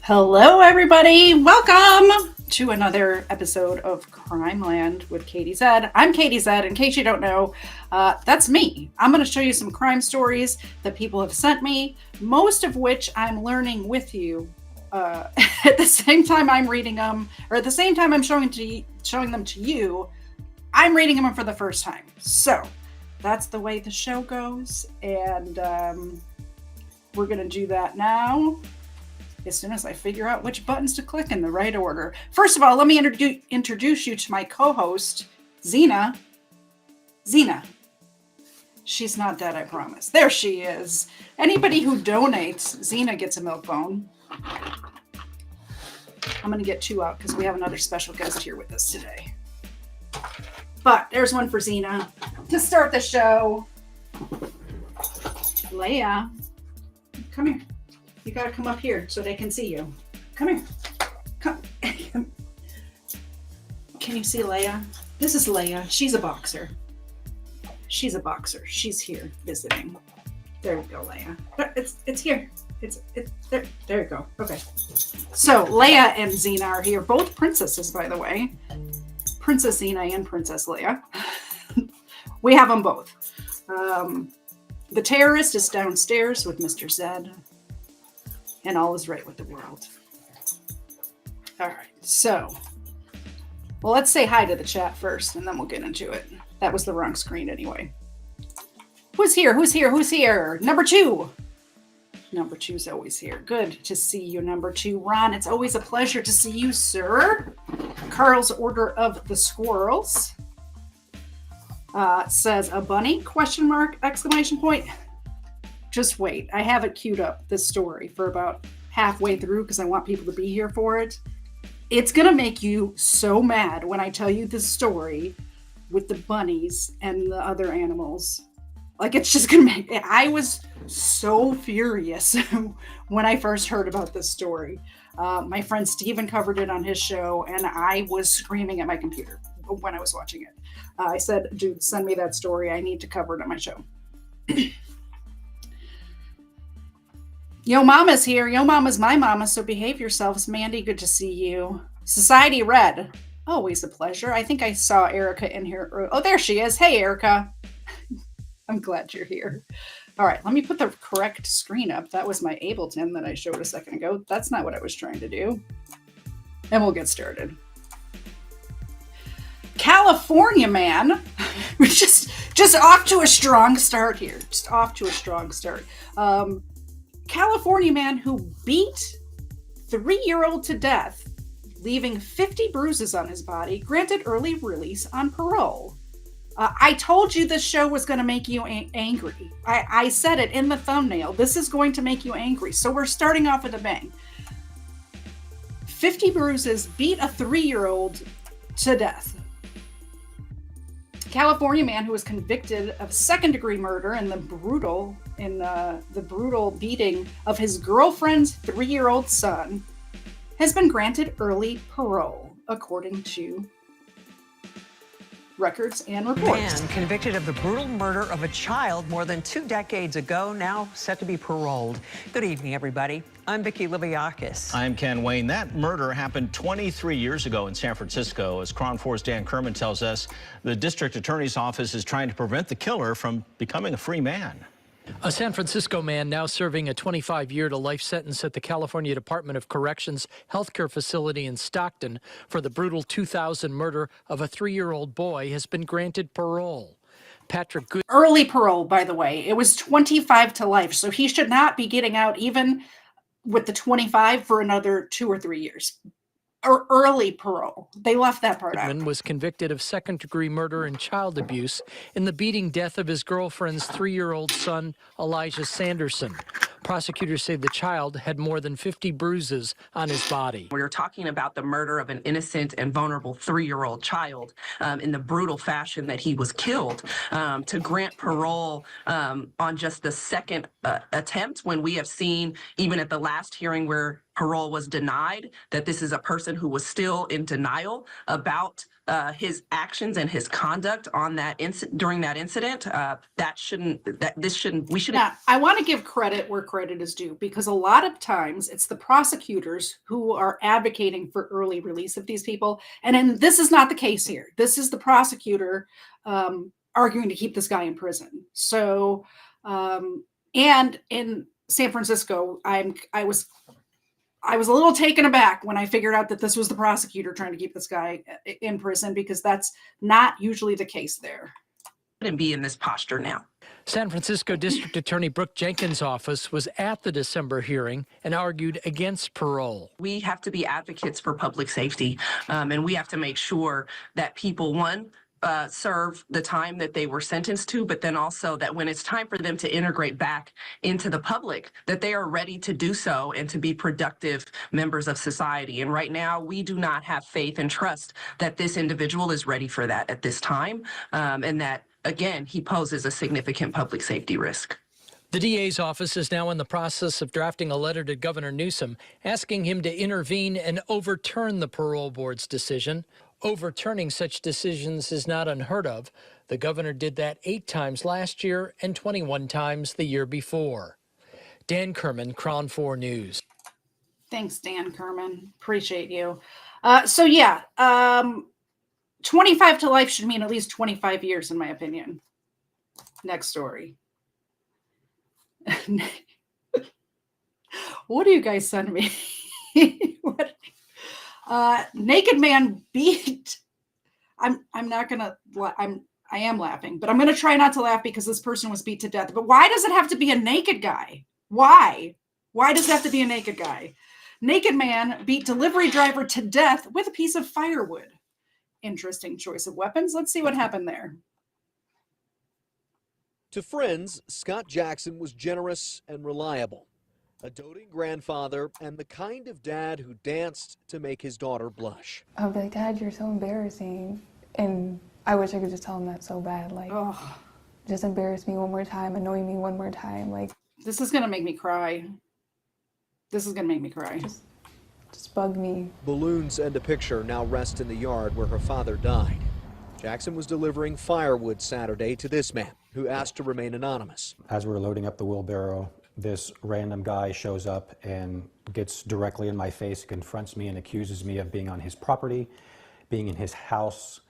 Hello, everybody. Welcome to another episode of Crimeland with Katie Zed. I'm Katie Zed. In case you don't know, that's me. I'm going to show you some crime stories that people have sent me, most of which I'm learning with you at the same time I'm reading them, or at the same time I'm showing them to you. I'm reading them for the first time. So that's the way the show goes, and we're going to do that now. As soon as I figure out which buttons to click in the right order. First of all, let me introduce you to my co-host, Zena. Zena. She's not dead, I promise. There she is. Anybody who donates, Zena gets a milk bone. I'm going to get two out because we have another special guest here with us today. But there's one for Zena. To start the show, Leia, come here. You got to come up here so they can see you. Come here. Come. Can you see Leia? This is Leia. She's a boxer. She's here visiting. There you go, Leia. It's here. It's there. There you go. Okay. So Leia and Zena are here. Both princesses, by the way. Princess Zena and Princess Leia. We have them both. The terrorist is downstairs with Mr. Zed. And all is right with the world. All right, so, well, let's say hi to the chat first, and then we'll get into it. That was the wrong screen anyway. Who's here? Number two. Number two's always here. Good to see you, number two. Ron, it's always a pleasure to see you, sir. Carl's Order of the Squirrels says a bunny, question mark, exclamation point. Just wait. I have it queued up, this story, for about halfway through because I want people to be here for it. It's going to make you so mad when I tell you this story with the bunnies and the other animals. Like, it's just going to make... I was so furious when I first heard about this story. My friend Steven covered it on his show, and I was screaming at my computer when I was watching it. I said, dude, send me that story. I need to cover it on my show. Yo Mama's here. Yo Mama's my mama, so behave yourselves. Mandy, good to see you. Society Red, always a pleasure. I think I saw Erica in here. Oh, there she is. Hey, Erica. I'm glad you're here. All right, let me put the correct screen up. That was my Ableton that I showed a second ago. That's not what I was trying to do. And we'll get started. California man, just off to a strong start here. Just off to a strong start. California man who beat 3-year-old to death, leaving 50 bruises on his body, granted early release on parole. I told you this show was going to make you angry. I said it in the thumbnail. This is going to make you angry. So we're starting off with a bang. 50 bruises, beat a 3-year-old to death. California man who was convicted of second-degree murder in the brutal beating of his girlfriend's 3-year-old son has been granted early parole, according to records and reports. Man convicted of the brutal murder of a child more than 2 decades ago, now set to be paroled. Good evening, everybody. I'm Vicki Liviakis. I'm Ken Wayne. That murder happened 23 years ago in San Francisco. As KRON 4's Dan Kerman tells us, the district attorney's office is trying to prevent the killer from becoming a free man. A San Francisco man now serving a 25-year-to-life sentence at the California Department of Corrections healthcare facility in Stockton for the brutal 2000 murder of a 3-year-old boy has been granted parole. Patrick Good. Early parole, by the way. It was 25 to life, so he should not be getting out even with the 25 for another 2 or 3 years. Or early parole. They left that part out. Was convicted of second-degree murder and child abuse in the beating death of his girlfriend's 3-year-old son, Elijah Sanderson. Prosecutors say the child had more than 50 bruises on his body. We're talking about the murder of an innocent and vulnerable 3-year-old child in the brutal fashion that he was killed. To grant parole on just the second attempt, when we have seen, even at the last hearing where parole was denied, that this is a person who was still in denial about his actions and his conduct on that during that incident. We shouldn't. Now, I want to give credit where credit is due, because a lot of times it's the prosecutors who are advocating for early release of these people. And this is not the case here. This is the prosecutor arguing to keep this guy in prison. So, and in San Francisco, I was a little taken aback when I figured out that this was the prosecutor trying to keep this guy in prison, because that's not usually the case there. And be in this posture now. San Francisco District Attorney Brooke Jenkins' office was at the December hearing and argued against parole. We have to be advocates for public safety, and we have to make sure that people, serve the time that they were sentenced to, but then also that when it's time for them to integrate back into the public, that they are ready to do so and to be productive members of society. And right now, we do not have faith and trust that this individual is ready for that at this time, and that, again, he poses a significant public safety risk. The DA's office is now in the process of drafting a letter to Governor Newsom asking him to intervene and overturn the parole board's decision. Overturning such decisions is not unheard of. The governor did that 8 times last year and 21 times the year before. Dan Kerman, Crown 4 News. Thanks, Dan Kerman. Appreciate you. 25 to life should mean at least 25 years, in my opinion. Next story. What do you guys send me? What? Naked man beat. I am laughing, but I'm going to try not to laugh because this person was beat to death. But why does it have to be a naked guy? Why? Why does it have to be a naked guy? Naked man beat delivery driver to death with a piece of firewood. Interesting choice of weapons. Let's see what happened there. To friends, Scott Jackson was generous and reliable. A doting grandfather and the kind of dad who danced to make his daughter blush. I'll be like, Dad, you're so embarrassing. And I wish I could just tell him that so bad. Like, just embarrass me one more time, annoy me one more time. Like, this is going to make me cry. This is going to make me cry. Just bug me. Balloons and a picture now rest in the yard where her father died. Jackson was delivering firewood Saturday to this man, who asked to remain anonymous. As we're loading up the wheelbarrow, this random guy shows up and gets directly in my face, confronts me and accuses me of being on his property, being in his house,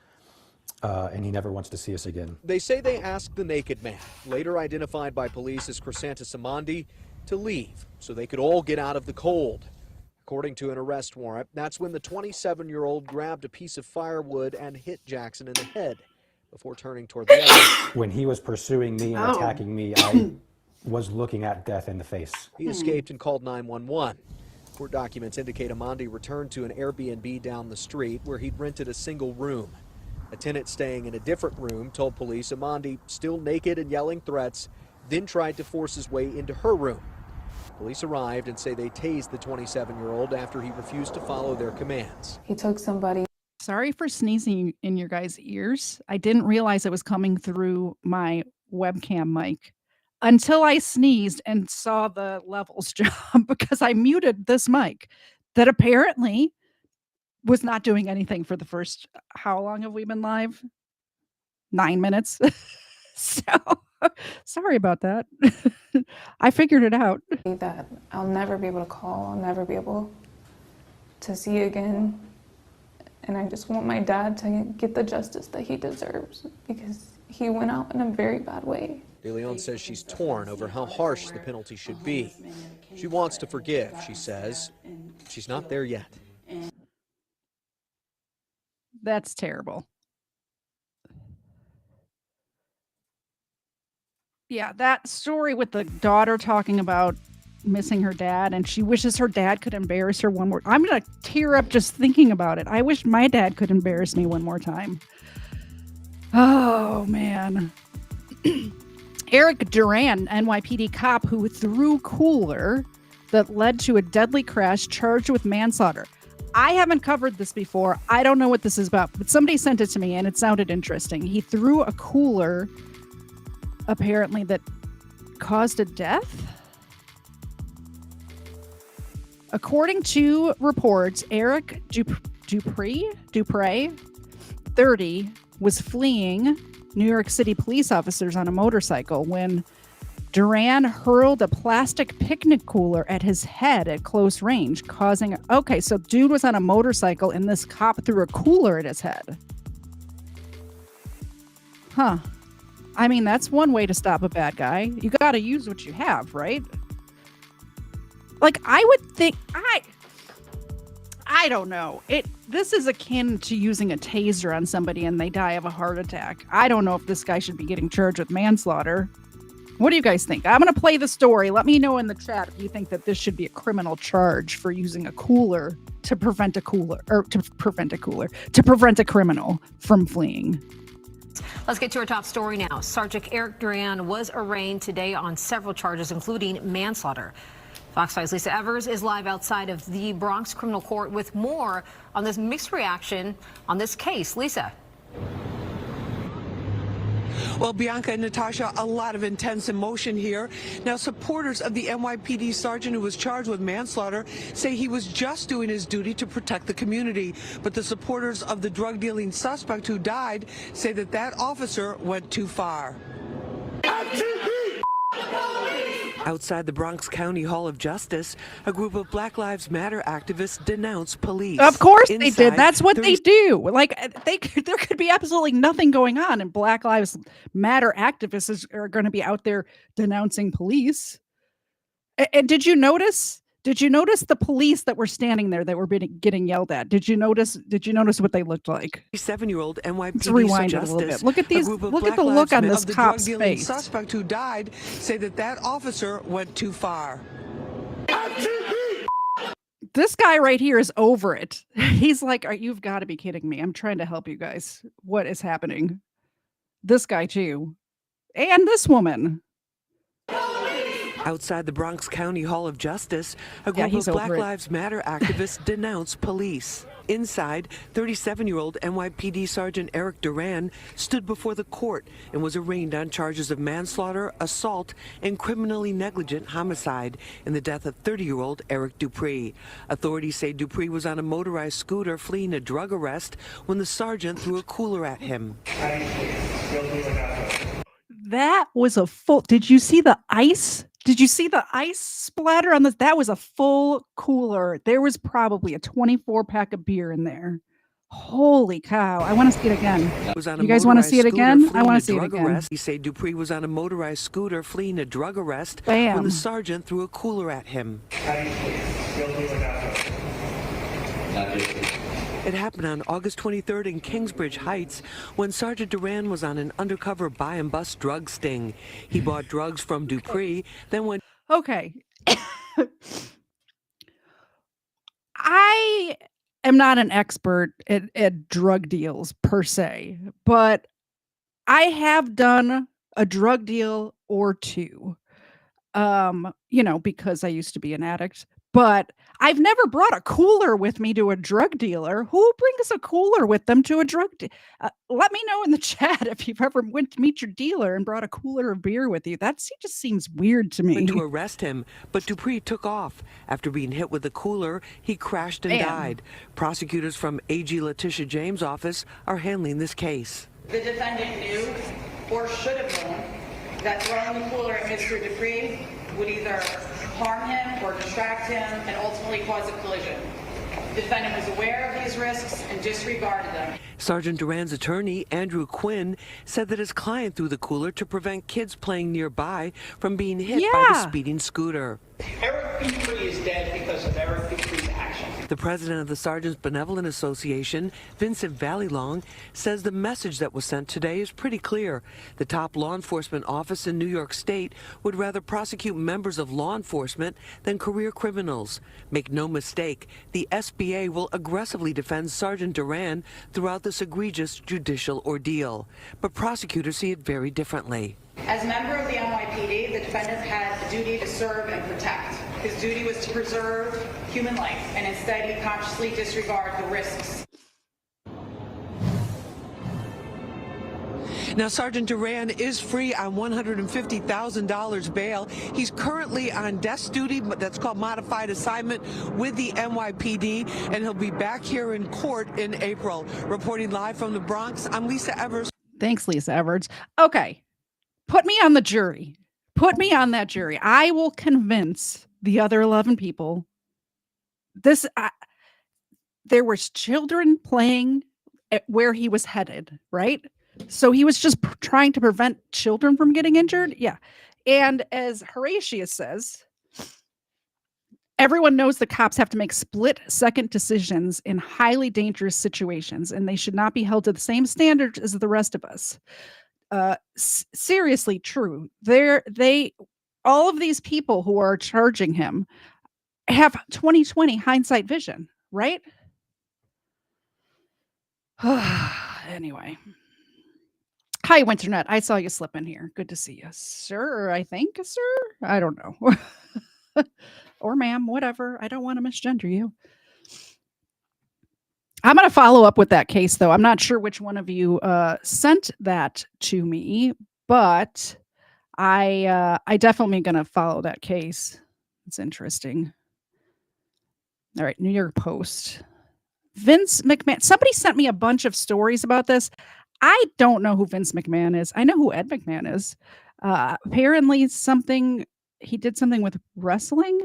and he never wants to see us again. They say they asked the naked man, later identified by police as Crisantis Amandi, to leave so they could all get out of the cold. According to an arrest warrant, that's when the 27-year-old grabbed a piece of firewood and hit Jackson in the head before turning toward the other. When he was pursuing me and attacking me, I was looking at death in the face. He escaped and called 911. Court documents indicate Amandi returned to an Airbnb down the street where he'd rented a single room. A tenant staying in a different room told police Amandi, still naked and yelling threats, then tried to force his way into her room. Police arrived and say they tased the 27-year-old after he refused to follow their commands. He took somebody. Sorry for sneezing in your guys' ears. I didn't realize it was coming through my webcam mic until I sneezed and saw the levels jump because I muted this mic that apparently was not doing anything for the first, how long have we been live? 9 minutes. So sorry about that. I figured it out. That I'll never be able to call, I'll never be able to see again. And I just want my dad to get the justice that he deserves because he went out in a very bad way. De Leon says she's torn over how harsh the penalty should be. She wants to forgive, she says. She's not there yet. That's terrible. Yeah, that story with the daughter talking about missing her dad and she wishes her dad could embarrass her one more. I'm going to tear up just thinking about it. I wish my dad could embarrass me one more time. Oh, man. Eric Duran, NYPD cop who threw cooler that led to a deadly crash, charged with manslaughter. I haven't covered this before. I don't know what this is about, but somebody sent it to me and it sounded interesting. He threw a cooler, apparently, that caused a death. According to reports, Eric Dupre, 30, was fleeing New York City police officers on a motorcycle when Duran hurled a plastic picnic cooler at his head at close range, causing... Okay, so dude was on a motorcycle and this cop threw a cooler at his head. Huh. I mean, that's one way to stop a bad guy. You got to use what you have, right? Like, I would think... I don't know. This is akin to using a taser on somebody and they die of a heart attack. I don't know if this guy should be getting charged with manslaughter. What do you guys think? I'm going to play the story. Let me know in the chat if you think that this should be a criminal charge for using a cooler to prevent a criminal from fleeing. Let's get to our top story now. Sergeant Eric Duran was arraigned today on several charges, including manslaughter. Fox 5's Lisa Evers is live outside of the Bronx Criminal Court with more on this mixed reaction on this case. Lisa. Well, Bianca and Natasha, a lot of intense emotion here. Now, supporters of the NYPD sergeant who was charged with manslaughter say he was just doing his duty to protect the community. But the supporters of the drug dealing suspect who died say that that officer went too far. Outside the Bronx County Hall of Justice, a group of Black Lives Matter activists denounced police. Of course they did. That's what they do. Like, there could be absolutely nothing going on, and Black Lives Matter activists are going to be out there denouncing police. And did you notice the police that were standing there that were getting yelled at? Did you notice what they looked like? 7-year-old NYPD Let's rewind it a little bit. Look at these. Look at the look on this cop's face. The suspect who died say that that officer went too far. This guy right here is over it. He's like, "You've got to be kidding me. I'm trying to help you guys. What is happening?" This guy too. And this woman. Outside the Bronx County Hall of Justice, a group of Black Lives Matter activists denounced police. Inside, 37-year-old NYPD Sergeant Eric Duran stood before the court and was arraigned on charges of manslaughter, assault, and criminally negligent homicide in the death of 30-year-old Eric Dupree. Authorities say Dupree was on a motorized scooter fleeing a drug arrest when the sergeant threw a cooler at him. That was a full... Did you see the ice? Did you see the ice splatter on this? That was a full cooler. There was probably a 24-pack of beer in there. Holy cow. I want to see it again. You guys want to see it again? I want to see it again. He said Dupree was on a motorized scooter fleeing a drug arrest Bam. when the sergeant threw a cooler at him. It happened on August 23rd in Kingsbridge Heights when Sergeant Duran was on an undercover buy and bust drug sting. He bought drugs from Dupree, then went... Okay. I am not an expert at drug deals per se, but I have done a drug deal or two, because I used to be an addict. But I've never brought a cooler with me to a drug dealer. Who brings a cooler with them to a drug dealer? Let me know in the chat if you've ever went to meet your dealer and brought a cooler of beer with you. That just seems weird to me. To arrest him, but Dupree took off. After being hit with the cooler, he crashed and died. Prosecutors from AG Letitia James' office are handling this case. The defendant knew or should have known that throwing the cooler at Mr. Dupree would either harm him or distract him and ultimately cause a collision. The defendant was aware of these risks and disregarded them. Sergeant Duran's attorney, Andrew Quinn, said that his client threw the cooler to prevent kids playing nearby from being hit by the speeding scooter. Eric Dupree is dead because of Eric Dupree's actions. The president of the Sergeants Benevolent Association, Vincent Valley-Long, says the message that was sent today is pretty clear. The top law enforcement office in New York State would rather prosecute members of law enforcement than career criminals. Make no mistake, the SBA will aggressively defend Sergeant Duran throughout this egregious judicial ordeal. But prosecutors see it very differently. As a member of the NYPD, the defendant had a duty to serve and protect. His duty was to preserve human life, and instead he consciously disregarded the risks. Now, Sergeant Duran is free on $150,000 bail. He's currently on desk duty, that's called modified assignment with the NYPD, and he'll be back here in court in April. Reporting live from the Bronx, I'm Lisa Evers. Thanks, Lisa Evers. Okay, put me on the jury. Put me on that jury. I will convince the other 11 people. There was children playing at where he was headed, right? So he was just trying to prevent children from getting injured. Yeah. And as Horatius says, everyone knows the cops have to make split-second decisions in highly dangerous situations, and they should not be held to the same standards as the rest of us. Seriously true. All of these people who are charging him have 2020 hindsight vision, right? Anyway. Hi, Winternet. I saw you slip in here. Good to see you, sir. I think, sir. I don't know. Or ma'am, whatever. I don't want to misgender you. I'm going to follow up with that case, though. I'm not sure which one of you sent that to me, but I definitely going to follow that case. It's interesting. All right, New York Post. Vince McMahon. Somebody sent me a bunch of stories about this. I don't know who Vince McMahon is. I know who Ed McMahon is. Apparently he did something with wrestling.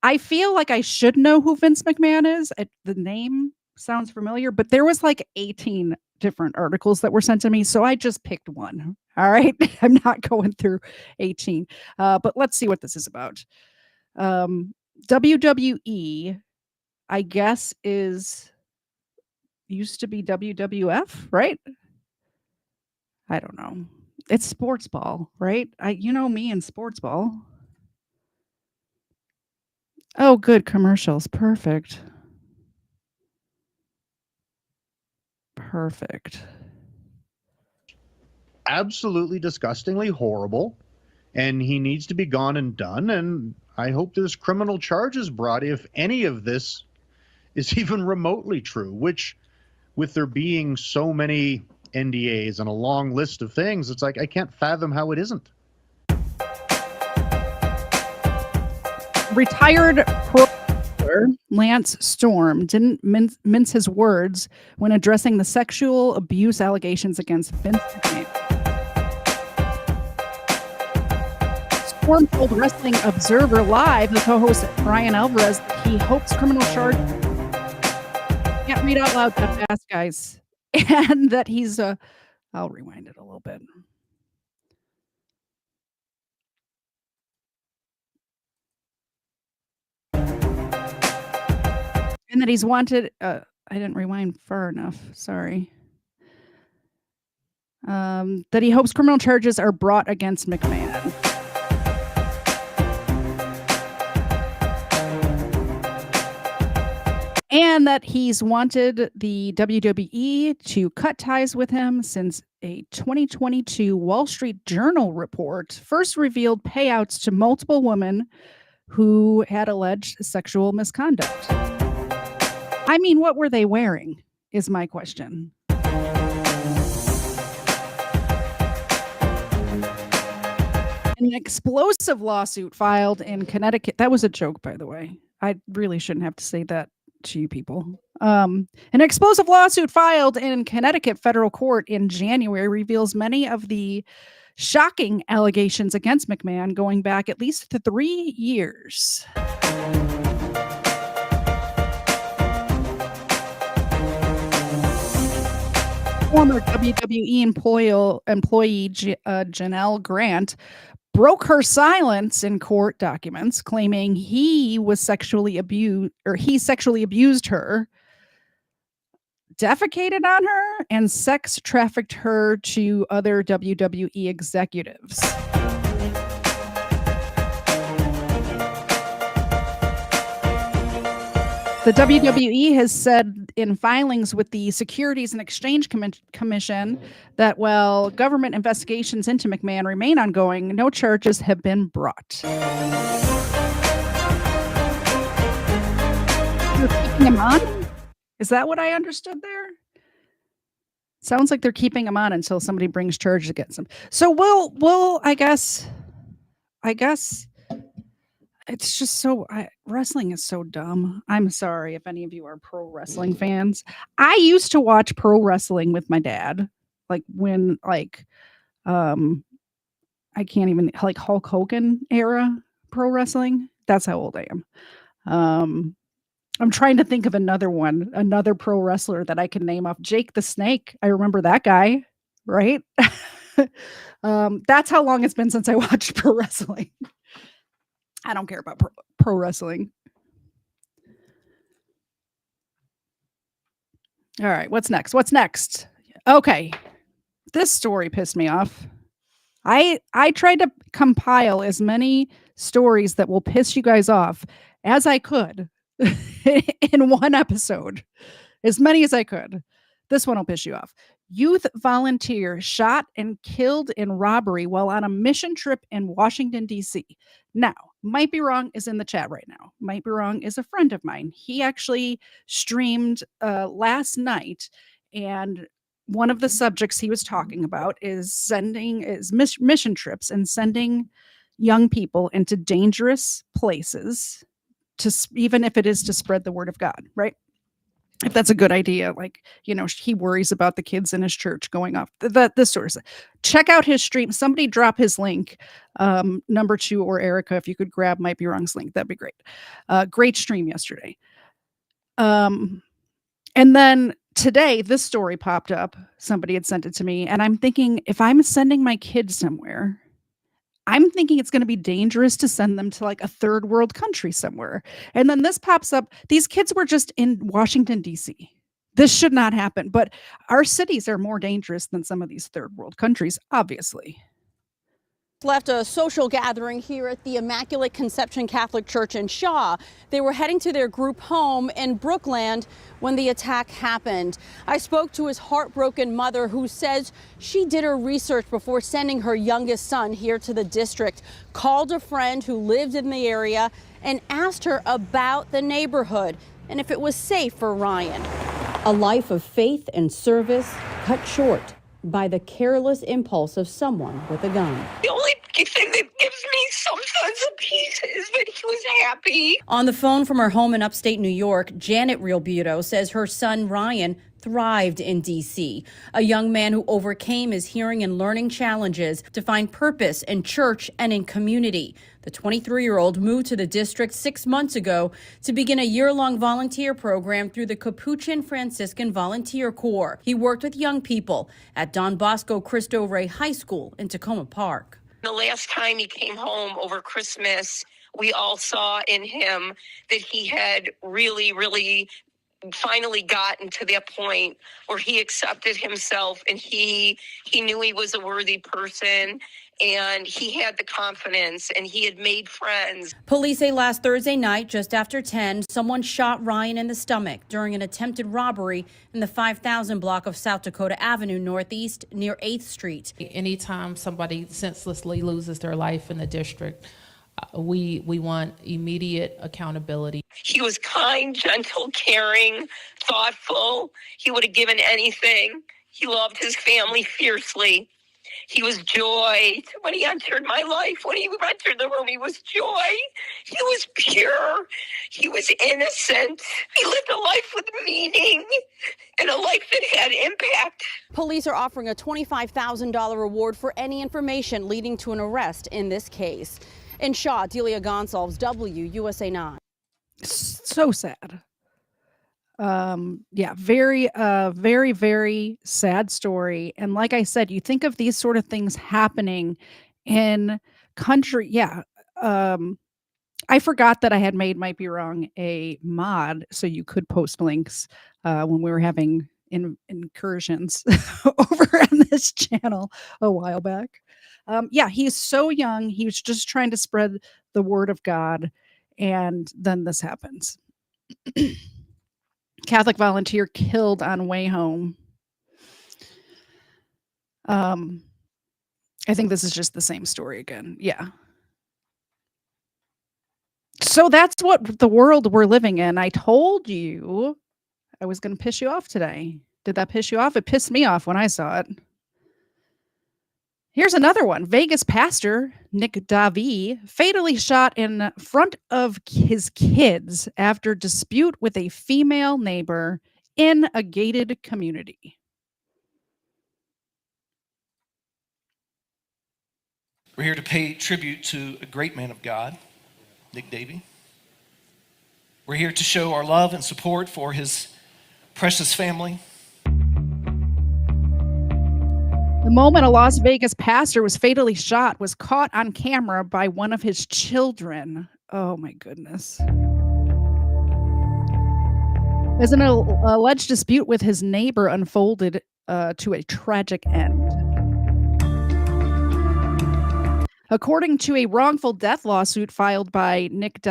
I feel like I should know who Vince McMahon is. The name sounds familiar, but there was like 18 different articles that were sent to me, so I just picked one. All right. I'm not going through 18. But let's see what this is about. WWE, I guess, used to be WWF, right? I don't know. It's sports ball, right? You know me and sports ball. Oh, good commercials. Perfect. Absolutely disgustingly horrible, and he needs to be gone and done, and I hope there's criminal charges brought if any of this is even remotely true, which, with there being so many NDAs and a long list of things, it's like I can't fathom how it isn't. Retired pro Lance Storm didn't mince his words when addressing the sexual abuse allegations against Vince McMahon. Storm told Wrestling Observer Live, the co-host Brian Alvarez, that he hopes criminal charges. Can't read out loud that fast, guys. And that he's I'll rewind it a little bit. And that he's wanted, I didn't rewind far enough, sorry. That he hopes criminal charges are brought against McMahon. And that he's wanted the WWE to cut ties with him since a 2022 Wall Street Journal report first revealed payouts to multiple women who had alleged sexual misconduct. I mean, what were they wearing is my question. An explosive lawsuit filed in Connecticut. That was a joke, by the way. I really shouldn't have to say that to you people. An explosive lawsuit filed in Connecticut federal court in January reveals many of the shocking allegations against McMahon going back at least 3 years. Former WWE employee Janelle Grant broke her silence in court documents, claiming he sexually abused her, defecated on her, and sex trafficked her to other WWE executives. The WWE has said in filings with the Securities and Exchange Commission that while government investigations into McMahon remain ongoing, no charges have been brought. You're keeping him on? Is that what I understood there? Sounds like they're keeping him on until somebody brings charges against him. So we'll I guess it's just so wrestling is so dumb. I'm sorry if any of you are pro wrestling fans. I used to watch pro wrestling with my dad, like when I can't even like Hulk Hogan era pro wrestling. That's how old I am. I'm trying to think of another pro wrestler that I can name off. Jake the Snake. I remember that guy, right? That's how long it's been since I watched pro wrestling. I don't care about pro wrestling. All right, what's next? Okay. This story pissed me off. I tried to compile as many stories that will piss you guys off as I could in one episode. As many as I could. This one will piss you off. Youth volunteer shot and killed in robbery while on a mission trip in Washington, D.C. Now, Might Be Wrong is in the chat right now. Might Be Wrong is a friend of mine. He actually streamed last night, and one of the subjects he was talking about is mission trips and sending young people into dangerous places, even if it is to spread the word of God, right? If that's a good idea, he worries about the kids in his church going off, this sort of stuff. Check out his stream. Somebody drop his link, number 2 or Erica, if you could grab Might Be Wrong's link, that'd be great. Great stream yesterday. And then today, this story popped up. Somebody had sent it to me, and I'm thinking, if I'm sending my kids somewhere, I'm thinking it's going to be dangerous to send them to like a third world country somewhere. And then this pops up. These kids were just in Washington, D.C. This should not happen. But our cities are more dangerous than some of these third world countries, obviously. Left a social gathering here at the Immaculate Conception Catholic Church in Shaw. They were heading to their group home in Brookland when the attack happened. I spoke to his heartbroken mother, who says she did her research before sending her youngest son here to the district, called a friend who lived in the area and asked her about the neighborhood and if it was safe for Ryan. A life of faith and service cut short by the careless impulse of someone with a gun. The only thing that gives me some sense of peace is that he was happy. On the phone from her home in upstate New York, Janet Realbuto says her son Ryan thrived in D.C., a young man who overcame his hearing and learning challenges to find purpose in church and in community. The 23-year-old moved to the district 6 months ago to begin a year-long volunteer program through the Capuchin Franciscan Volunteer Corps. He worked with young people at Don Bosco Cristo Rey High School in Tacoma Park. The last time he came home over Christmas, we all saw in him that he had really finally gotten to that point where he accepted himself, and he knew he was a worthy person, and he had the confidence, and he had made friends. Police say last Thursday night, just after 10, someone shot Ryan in the stomach during an attempted robbery in the 5000 block of South Dakota Avenue Northeast near 8th Street. Anytime somebody senselessly loses their life in the district, we want immediate accountability. He was kind, gentle, caring, thoughtful. He would have given anything. He loved his family fiercely. He was joy. When he entered my life, when he entered the room, he was joy. He was pure. He was innocent. He lived a life with meaning and a life that had impact. Police are offering a $25,000 reward for any information leading to an arrest in this case. In Shaw, Delia Gonsalves, WUSA 9. So sad. Very, very sad story. And like I said, you think of these sort of things happening in country. I forgot that I had made Might Be Wrong a mod, so you could post links when we were having incursions over on this channel a while back. He's so young. He was just trying to spread the word of God, and then this happens. Catholic volunteer killed on way home. I think this is just the same story again. Yeah. So that's what the world we're living in. I told you I was going to piss you off today. Did that piss you off? It pissed me off when I saw it. Here's another one. Vegas pastor Nick Davey fatally shot in front of his kids after dispute with a female neighbor in a gated community. We're here to pay tribute to a great man of God, Nick Davey. We're here to show our love and support for his precious family. The moment a Las Vegas pastor was fatally shot was caught on camera by one of his children. Oh my goodness. As an alleged dispute with his neighbor unfolded to a tragic end. According to a wrongful death lawsuit filed by Nick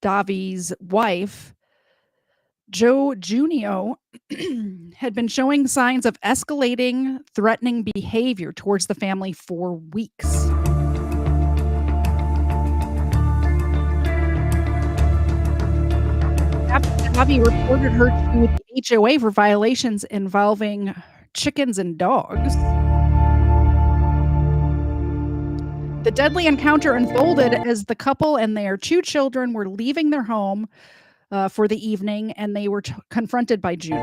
Davey's wife, Joe Junio had been showing signs of escalating, threatening behavior towards the family for weeks. After Davey reported her to the HOA for violations involving chickens and dogs, the deadly encounter unfolded as the couple and their 2 children were leaving their home for the evening, and they were confronted by Juno.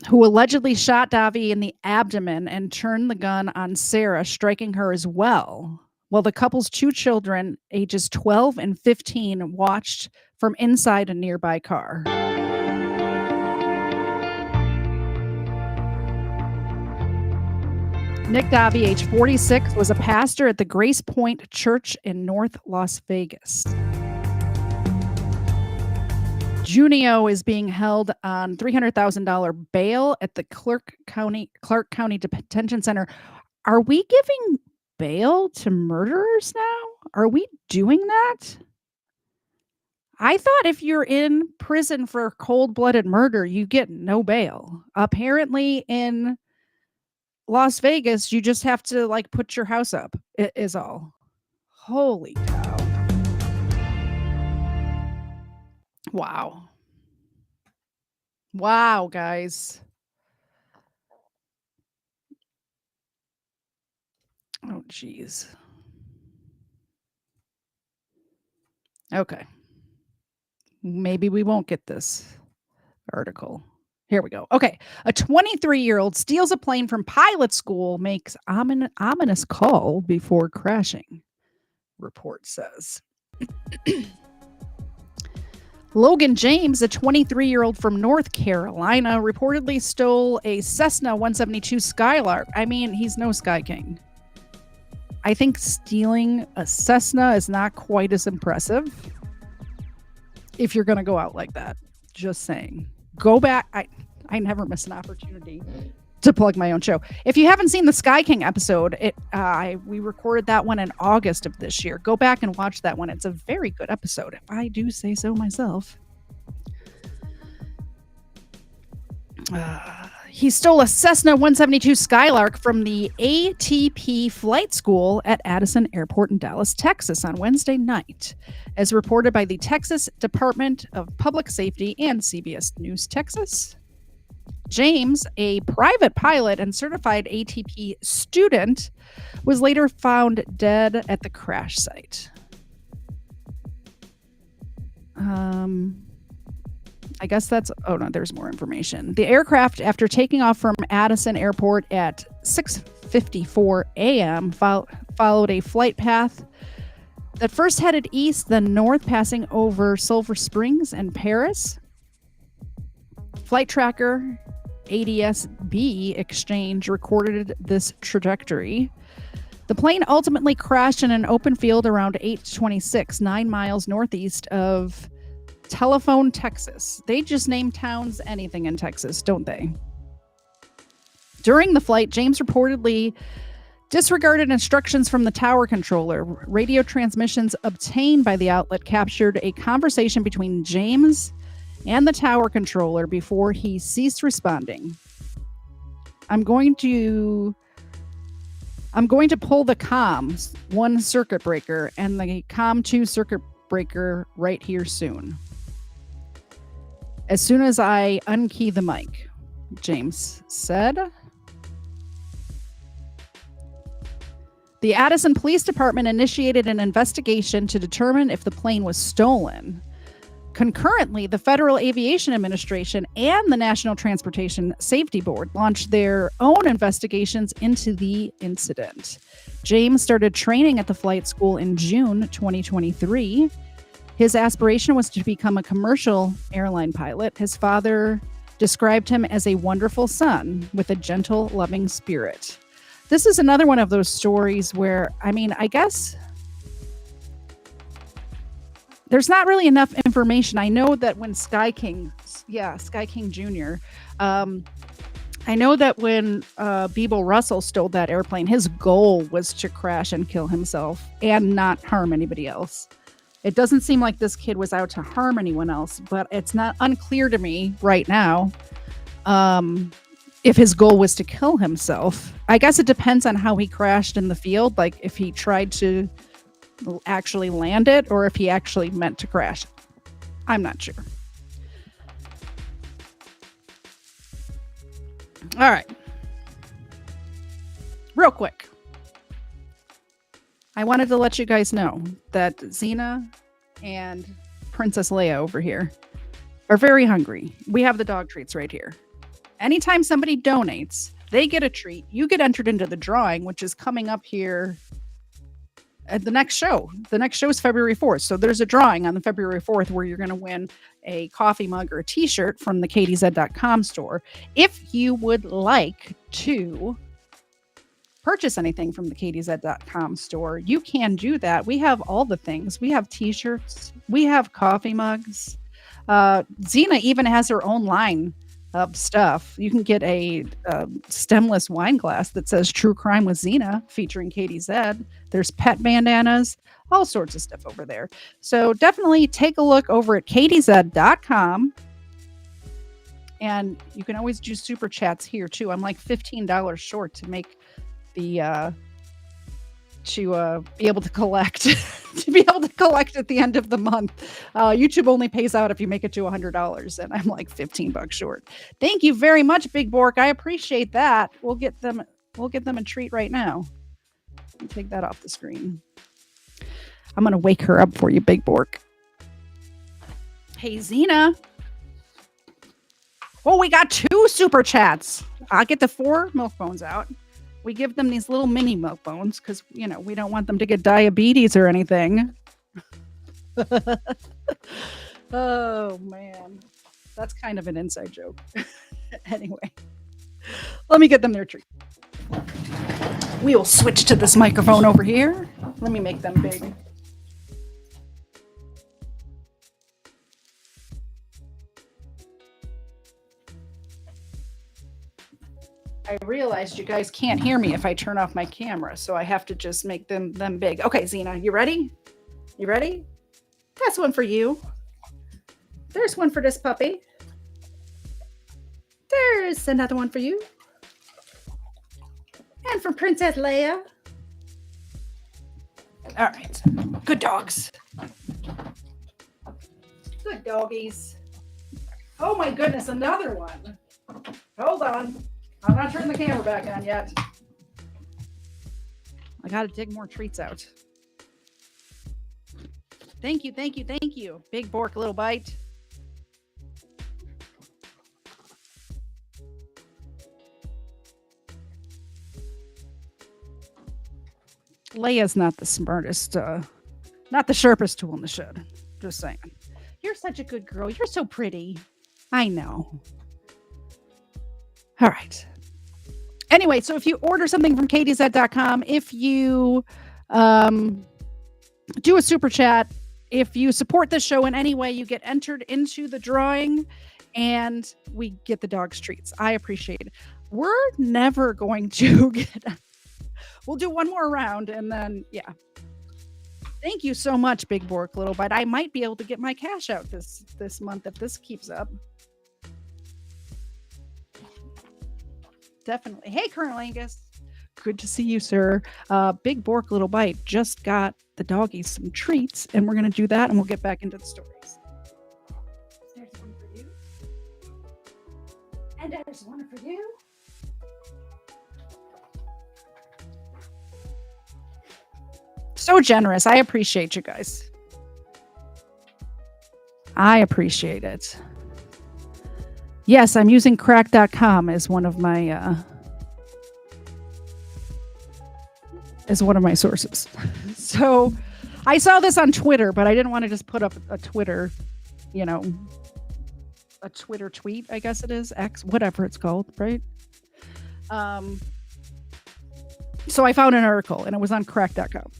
Who allegedly shot Davey in the abdomen and turned the gun on Sarah, striking her as well, while the couple's 2 children, ages 12 and 15, watched from inside a nearby car. Nick Davey, age 46, was a pastor at the Grace Point Church in North Las Vegas. Junio is being held on $300,000 bail at the Clark County Detention Center. Are we giving bail to murderers now? Are we doing that? I thought if you're in prison for cold-blooded murder, you get no bail. Apparently in Las Vegas, you just have to like put your house up, is all. Holy cow. Wow. Wow, guys. Oh, geez. Okay. Maybe we won't get this article. Here we go. Okay. A 23-year-old steals a plane from pilot school, makes ominous call before crashing, report says. Logan James, a 23-year-old from North Carolina, reportedly stole a Cessna 172 Skylark. I mean, he's no Sky King. I think stealing a Cessna is not quite as impressive if you're going to go out like that. Just saying. Go back. I never miss an opportunity to plug my own show. If you haven't seen the Sky King episode, we recorded that one in August of this year. Go back and watch that one. It's a very good episode, if I do say so myself. He stole a Cessna 172 Skylark from the ATP flight school at Addison Airport in Dallas, Texas on Wednesday night, as reported by the Texas Department of Public Safety and CBS News Texas. James, a private pilot and certified ATP student, was later found dead at the crash site. I guess that's... Oh, no, there's more information. The aircraft, after taking off from Addison Airport at 6:54 a.m., followed a flight path that first headed east, then north, passing over Sulphur Springs and Paris. Flight tracker ADS-B exchange recorded this trajectory. The plane ultimately crashed in an open field around 8:26, 9 miles northeast of Telephone, Texas. They just name towns anything in Texas, don't they? During the flight, James reportedly disregarded instructions from the tower controller. Radio transmissions obtained by the outlet captured a conversation between James and the tower controller before he ceased responding. I'm going to pull the comms 1 circuit breaker and the COM 2 circuit breaker right here soon. As soon as I unkey the mic, James said. The Addison Police Department initiated an investigation to determine if the plane was stolen. Concurrently, the Federal Aviation Administration and the National Transportation Safety Board launched their own investigations into the incident. James started training at the flight school in June 2023. His aspiration was to become a commercial airline pilot. His father described him as a wonderful son with a gentle, loving spirit. This is another one of those stories where, I mean, I guess there's not really enough information. I know that when Sky King Jr., I know that when Beeble Russell stole that airplane, his goal was to crash and kill himself and not harm anybody else. It doesn't seem like this kid was out to harm anyone else, but it's not unclear to me right now if his goal was to kill himself. I guess it depends on how he crashed in the field, like if he tried to actually land it or if he actually meant to crash. I'm not sure. All right. Real quick. I wanted to let you guys know that Xena and Princess Leia over here are very hungry. We have the dog treats right here. Anytime somebody donates, they get a treat. You get entered into the drawing, which is coming up here at the next show. The next show is February 4th. So there's a drawing on the February 4th where you're going to win a coffee mug or a t-shirt from the KDZ.com store. If you would like to purchase anything from the KDZ.com store, you can do that. We have all the things. We have t-shirts. We have coffee mugs. Xena even has her own line of stuff. You can get a stemless wine glass that says True Crime with Xena featuring KDZ. There's pet bandanas, all sorts of stuff over there. So definitely take a look over at KDZ.com. And you can always do super chats here too. I'm like $15 short to make the to be able to collect at the end of the month. YouTube only pays out if you make it to $100, and I'm like $15 short. Thank you very much, Big Bork. I appreciate that. We'll get them a treat right now. Let me take that off the screen. I'm gonna wake her up for you, Big Bork. Hey, Xena. Oh, we got 2 super chats. I'll get the 4 milk bones out. We give them these little mini milk bones because, you know, we don't want them to get diabetes or anything. Oh, man. That's kind of an inside joke. Anyway, let me get them their treat. We will switch to this microphone over here. Let me make them big. I realized you guys can't hear me if I turn off my camera, so I have to just make them big. Okay, Xena, you ready? You ready? That's one for you. There's one for this puppy. There's another one for you. And from Princess Leia. All right. Good dogs. Good doggies. Oh my goodness, another one. Hold on. I'm not turning the camera back on yet. I gotta dig more treats out. Thank you, thank you, thank you. Big Bork, little bite. Leia's not the smartest, not the sharpest tool in the shed. Just saying. You're such a good girl. You're so pretty. I know. All right. Anyway, so if you order something from KDZ.com, if you do a super chat, if you support this show in any way, you get entered into the drawing and we get the dog's treats. I appreciate it. We're never going to get... We'll do one more round and then, yeah. Thank you so much, Big Bork, Little Bite. I might be able to get my cash out this month if this keeps up. Definitely. Hey, Colonel Angus. Good to see you, sir. Big Bork Little Bite just got the doggies some treats, and we're going to do that, and we'll get back into the stories. There's one for you. And there's one for you. So generous. I appreciate you guys. I appreciate it. Yes, I'm using crack.com as one of my sources. So I saw this on Twitter, but I didn't want to just put up a Twitter, a Twitter tweet, I guess it is, X, whatever it's called, right? So I found an article, and it was on crack.com.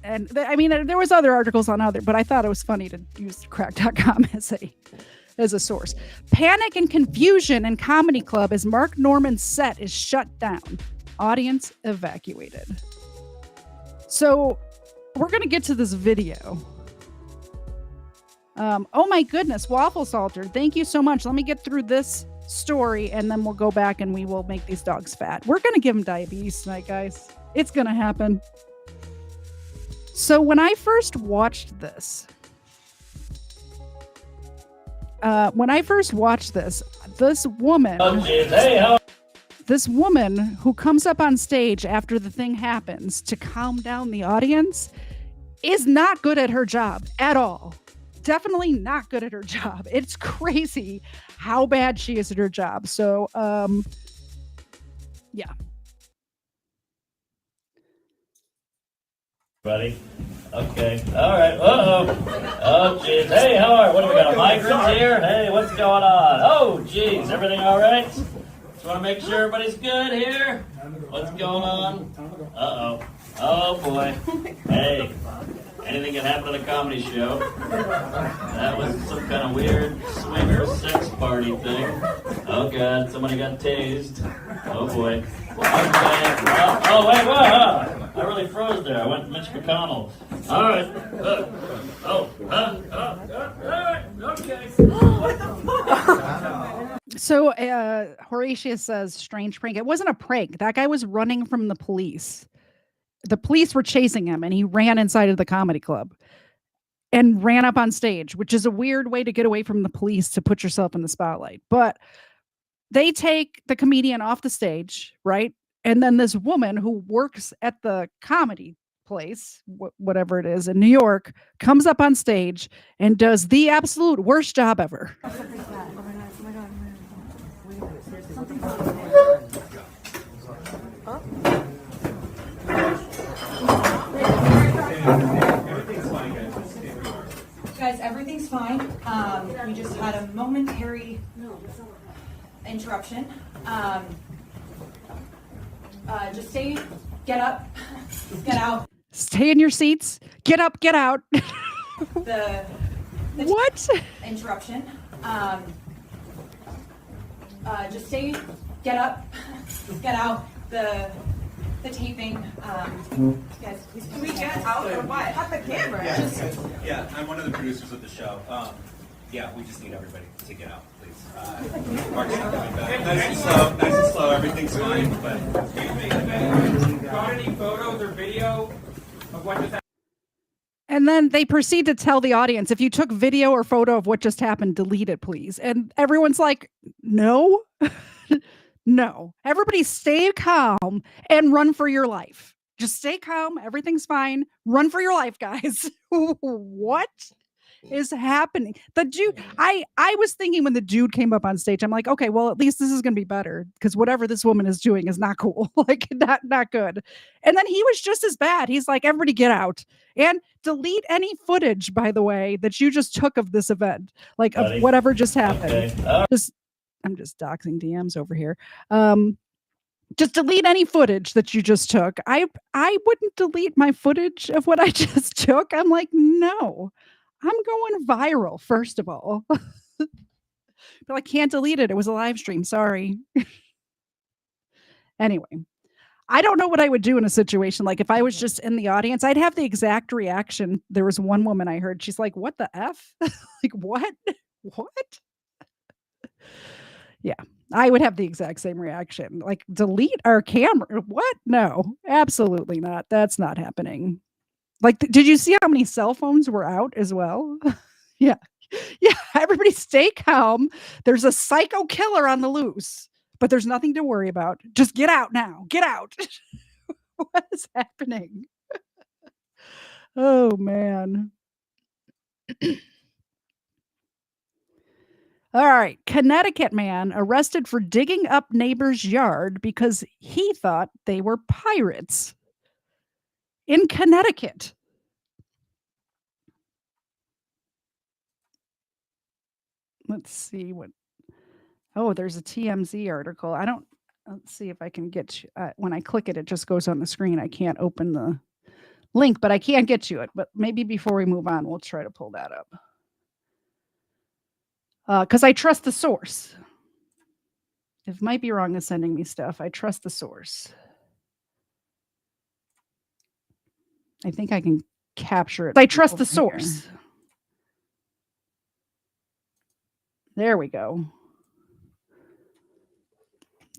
And there was other articles on other, but I thought it was funny to use crack.com as a source. Panic and confusion in comedy club as Mark Norman's set is shut down. Audience evacuated. So we're going to get to this video. Oh my goodness, Waffle Salter, thank you so much. Let me get through this story, and then we'll go back and we will make these dogs fat. We're going to give them diabetes tonight, guys. It's going to happen. So when I first watched this, this woman who comes up on stage after the thing happens to calm down the audience is not good at her job at all. Definitely not good at her job. It's crazy how bad she is at her job. So, yeah. Buddy. Okay. All right. Uh-oh. Oh, jeez. Hey, how are you? What do we got? A migrant here? Hey, what's going on? Oh, jeez. Everything all right? Just want to make sure everybody's good here. What's going on? Uh-oh. Oh, boy. Hey. Anything can happen at a comedy show. That was some kind of weird swinger sex party thing. Oh, God. Somebody got tased. Oh, boy. Okay. Oh, wait, whoa. I really froze there. I went Mitch McConnell. All right. Okay. What the fuck? So Horatius says, strange prank. It wasn't a prank. That guy was running from the police. The police were chasing him, and he ran inside of the comedy club and ran up on stage, which is a weird way to get away from the police, to put yourself in the spotlight. But they take the comedian off the stage, right? And then this woman who works at the comedy place, whatever it is in New York, comes up on stage and does the absolute worst job ever. Guys, everything's fine. We just had a momentary interruption. Just stay, get up, get out. Stay in your seats. Get up, get out. The what? Interruption. Just stay, get up, get out. The taping. Guys, please, can we get out or what? Cut the camera. Yeah, I'm one of the producers of the show. Yeah, we just need everybody to get out, please. Mark's not coming back. Nice and slow. Everything's fine. But got any photos or video of what just happened? And then they proceed to tell the audience, if you took video or photo of what just happened, delete it, please. And everyone's like, no, no. Everybody stay calm and run for your life. Just stay calm. Everything's fine. Run for your life, guys. What is happening? The dude, I was thinking when the dude came up on stage, I'm like, okay, well, at least this is going to be better, because whatever this woman is doing is not cool. Like, not good. And then he was just as bad. He's like, everybody get out and delete any footage, by the way, that you just took of this event, like of whatever just happened. Okay. I'm just doxing DMs over here. Just delete any footage that you just took. I wouldn't delete my footage of what I just took. I'm like, no, I'm going viral, first of all. But I can't delete it. It was a live stream. Sorry. Anyway, I don't know what I would do in a situation like if I was just in the audience. I'd have the exact reaction. There was one woman I heard. She's like, what the F? Like, what? What? Yeah, I would have the exact same reaction. Like, delete our camera. What? No, absolutely not. That's not happening. Like, did you see how many cell phones were out as well? Yeah. Yeah, everybody stay calm. There's a psycho killer on the loose, but there's nothing to worry about. Just get out now. Get out. What is happening? Oh, man. All right. Connecticut man arrested for digging up neighbor's yard because he thought they were pirates. In Connecticut. Let's see what. Oh, there's a TMZ article. Let's see if I can get you. When I click it, it just goes on the screen. I can't open the link, but I can't get you it. But maybe before we move on, we'll try to pull that up. Because I trust the source. It might be wrong in sending me stuff. I trust the source. I think I can capture it. I trust the source. There we go.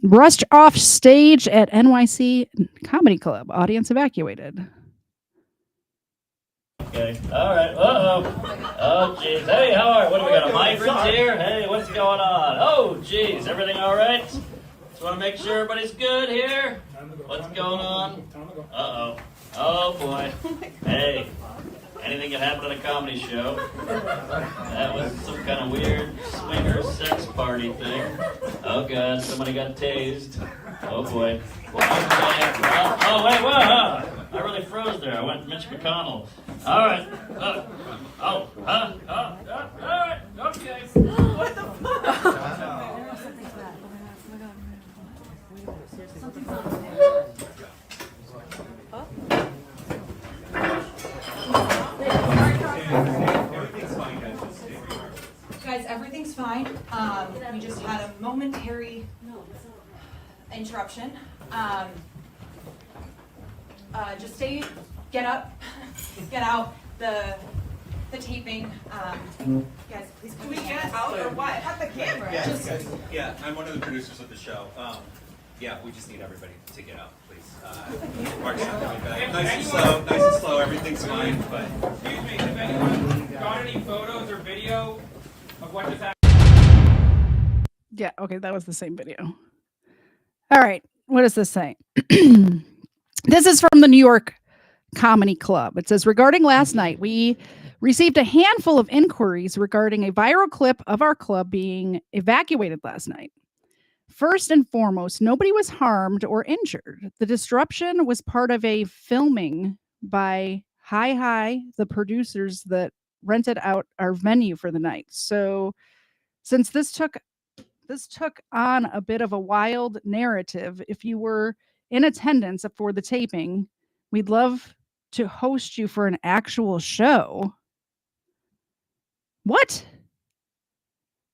Rushed off stage at NYC Comedy Club. Audience evacuated. Okay. All right. Oh, jeez. Hey, how are you? What do we got? A migrant here? Hey, what's going on? Oh, jeez. Everything all right? Just want to make sure everybody's good here. What's going on? Uh-oh. Oh, boy. Hey. Anything can happen at a comedy show. That was some kind of weird swinger sex party thing. Oh, God. Somebody got tased. Oh, boy. Oh, wait, whoa. I really froze there. I went Mitch McConnell. All right. All right. Okay. What the fuck? Guys, everything's fine. We just had a momentary interruption. Just get up, get out. The taping. Guys, please can we get out or what? Cut the camera. Yeah, I'm one of the producers of the show. Yeah, we just need everybody to get out, please. Mark's not coming back. Nice and slow. Everything's fine, but. Excuse me, if anyone got any photos or video of what just happened? Yeah, okay, that was the same video. All right, what does this say? This is from the New York Comedy Club. It says, regarding last night, we received a handful of inquiries regarding a viral clip of our club being evacuated last night. First and foremost, nobody was harmed or injured. The disruption was part of a filming by Hi, the producers that rented out our venue for the night. So since this took on a bit of a wild narrative, if you were in attendance for the taping, we'd love to host you for an actual show. What?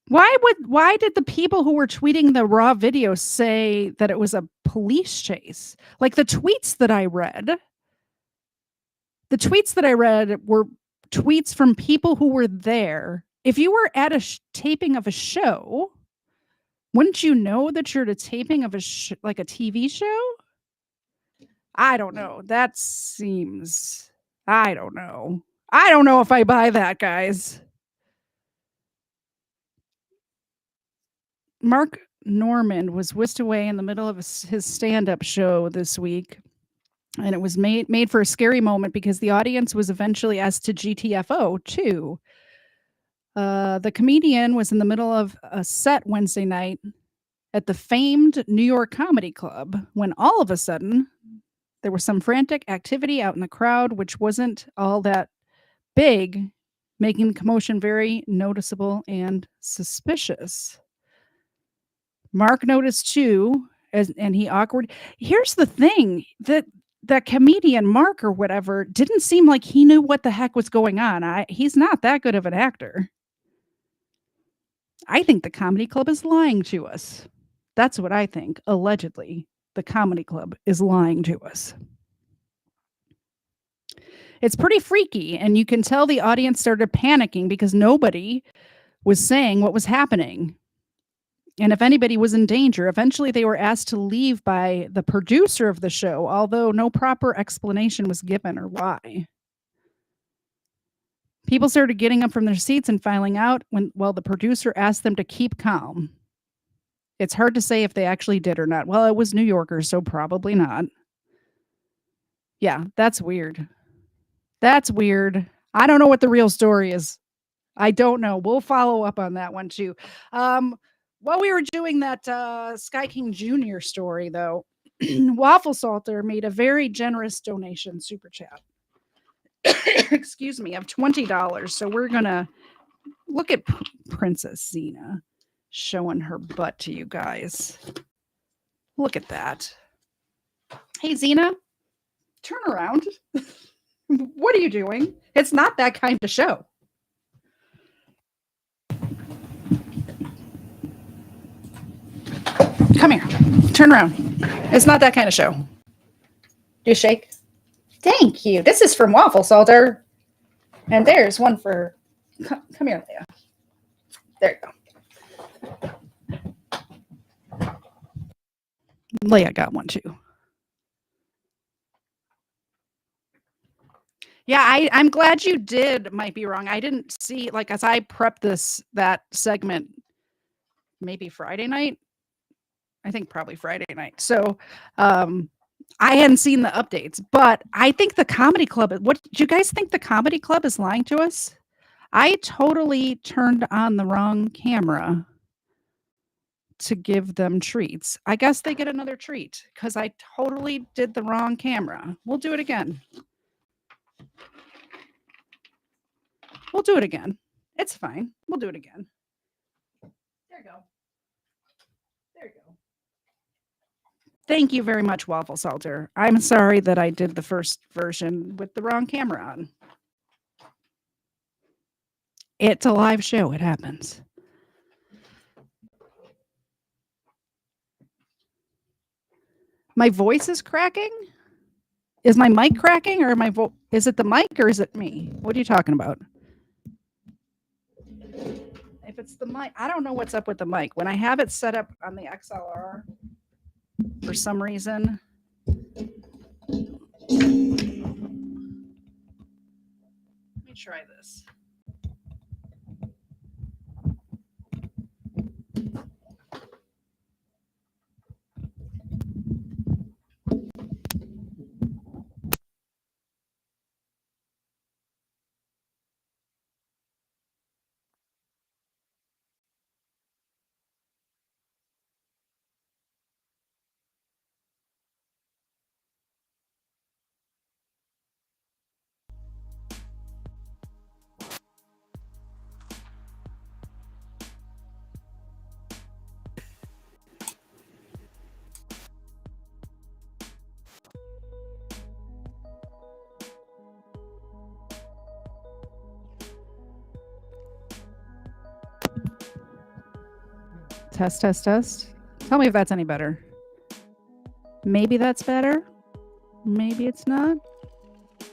Why did the people who were tweeting the raw video say that it was a police chase? Like the tweets that I read were tweets from people who were there. If you were at a taping of a show, wouldn't you know that you're at a taping of like a TV show? I don't know. That seems, I don't know. I don't know if I buy that, guys. Mark Normand was whisked away in the middle of his stand-up show this week. And it was made for a scary moment because the audience was eventually asked to GTFO too. The comedian was in the middle of a set Wednesday night at the famed New York Comedy Club when all of a sudden there was some frantic activity out in the crowd, which wasn't all that big, making the commotion very noticeable and suspicious. Mark noticed too, and he awkward. Here's the thing, that comedian Mark or whatever didn't seem like he knew what the heck was going on. He's not that good of an actor. I think the Comedy Club is lying to us. That's what I think. Allegedly, the Comedy Club is lying to us. It's pretty freaky, and you can tell the audience started panicking because nobody was saying what was happening. And if anybody was in danger, eventually they were asked to leave by the producer of the show, although no proper explanation was given or why. People started getting up from their seats and filing out while the producer asked them to keep calm. It's hard to say if they actually did or not. Well, it was New Yorkers, so probably not. Yeah, that's weird. That's weird. I don't know what the real story is. I don't know. We'll follow up on that one too. While we were doing that Sky King Jr. story, though, Waffle Salter made a very generous donation super chat. Excuse me, of $20. So we're gonna look at Princess Xena showing her butt to you guys. Look at that. Hey, Xena, turn around. What are you doing? It's not that kind of show. Come here. Turn around. It's not that kind of show. Do you shake? Thank you. This is from Waffle Salter. And there's one for... Come here, Leah. There you go. Leah got one too. Yeah, I'm glad you did. Might be wrong. I didn't see, like, as I prepped that segment, maybe Friday night. I think probably Friday night. So I hadn't seen the updates, but I think the comedy club, what do you guys think the comedy club is lying to us? I totally turned on the wrong camera to give them treats. I guess they get another treat because I totally did the wrong camera. We'll do it again. We'll do it again. It's fine. We'll do it again. There you go. There you go. Thank you very much, Waffle Salter. I'm sorry that I did the first version with the wrong camera on. It's a live show. It happens. My voice is cracking? Is my mic cracking or is it the mic or is it me? What are you talking about? If it's the mic, I don't know what's up with the mic. When I have it set up on the XLR, for some reason, let me try this. Test, test, test. Tell me if that's any better. Maybe that's better. Maybe it's not.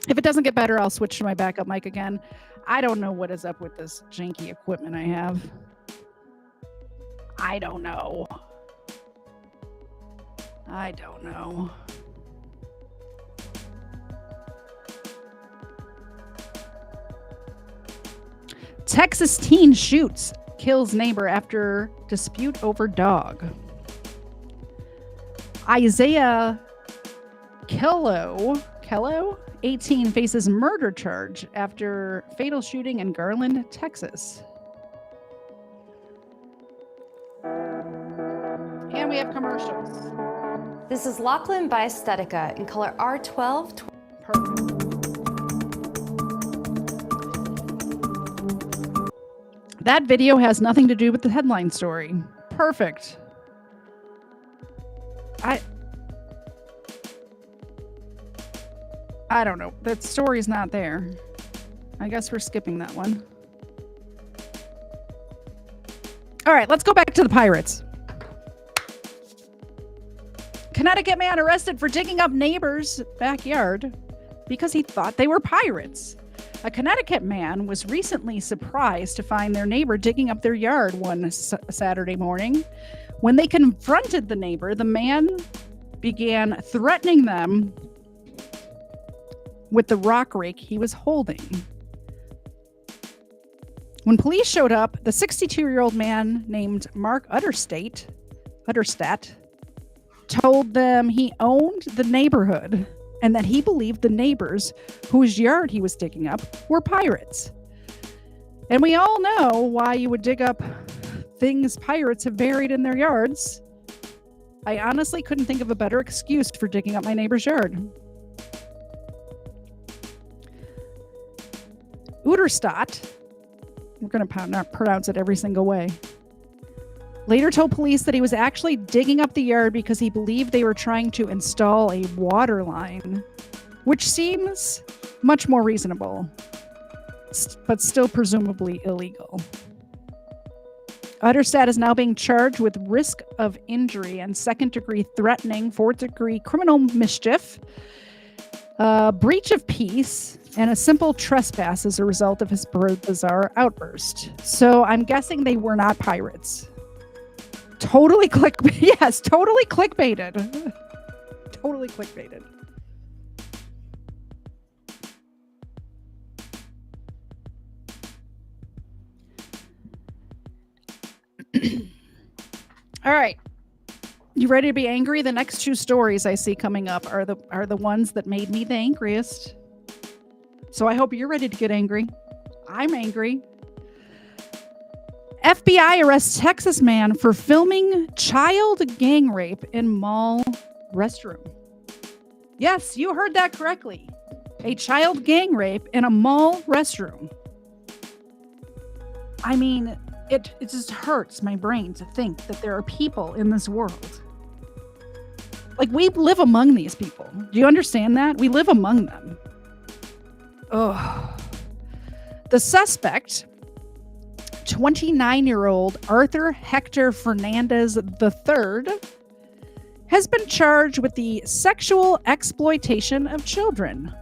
If it doesn't get better, I'll switch to my backup mic again. I don't know what is up with this janky equipment I have. I don't know. I don't know. Texas teen shoots, kills neighbor after dispute over dog. Isaiah Kello, 18, faces murder charge after fatal shooting in Garland, Texas. And we have commercials. This is Lachlan by Aesthetica in color R12. Perfect. That video has nothing to do with the headline story. Perfect. I don't know. That story's not there. I guess we're skipping that one. All right, let's go back to the pirates. Connecticut man arrested for digging up neighbor's backyard because he thought they were pirates. A Connecticut man was recently surprised to find their neighbor digging up their yard one Saturday morning. When they confronted the neighbor, the man began threatening them with the rock rake he was holding. When police showed up, the 62-year-old man named Mark Utterstadt told them he owned the neighborhood and that he believed the neighbors whose yard he was digging up were pirates. And we all know why you would dig up things pirates have buried in their yards. I honestly couldn't think of a better excuse for digging up my neighbor's yard. Utterstadt, we're going to pronounce it every single way, later told police that he was actually digging up the yard because he believed they were trying to install a water line, which seems much more reasonable, but still presumably illegal. Utterstadt is now being charged with risk of injury and second-degree threatening, fourth-degree criminal mischief, breach of peace, and a simple trespass as a result of his bizarre outburst. So I'm guessing they were not pirates. Totally yes, totally clickbaited. Totally clickbaited. All right. You ready to be angry? The next two stories I see coming up are the ones that made me the angriest. So I hope you're ready to get angry. I'm angry. FBI arrests Texas man for filming child gang rape in mall restroom. Yes, you heard that correctly. A child gang rape in a mall restroom. I mean, it just hurts my brain to think that there are people in this world. Like, we live among these people. Do you understand that? We live among them. Ugh. The suspect, 29-year-old Arthur Hector Fernandez III, has been charged with the sexual exploitation of children.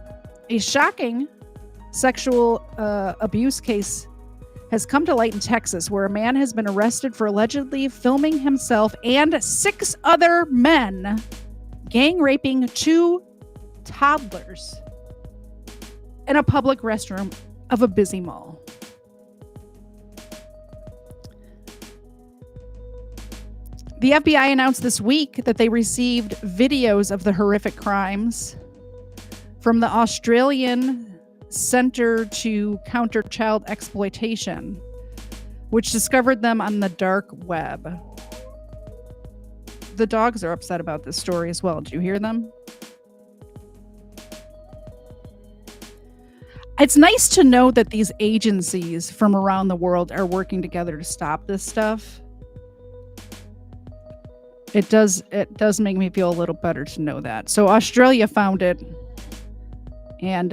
A shocking sexual abuse case has come to light in Texas, where a man has been arrested for allegedly filming himself and 6 other men gang raping 2 toddlers in a public restroom of a busy mall. The FBI announced this week that they received videos of the horrific crimes from the Australian Centre to Counter Child Exploitation, which discovered them on the dark web. The dogs are upset about this story as well. Did you hear them? It's nice to know that these agencies from around the world are working together to stop this stuff. It does make me feel a little better to know that. So Australia found it, and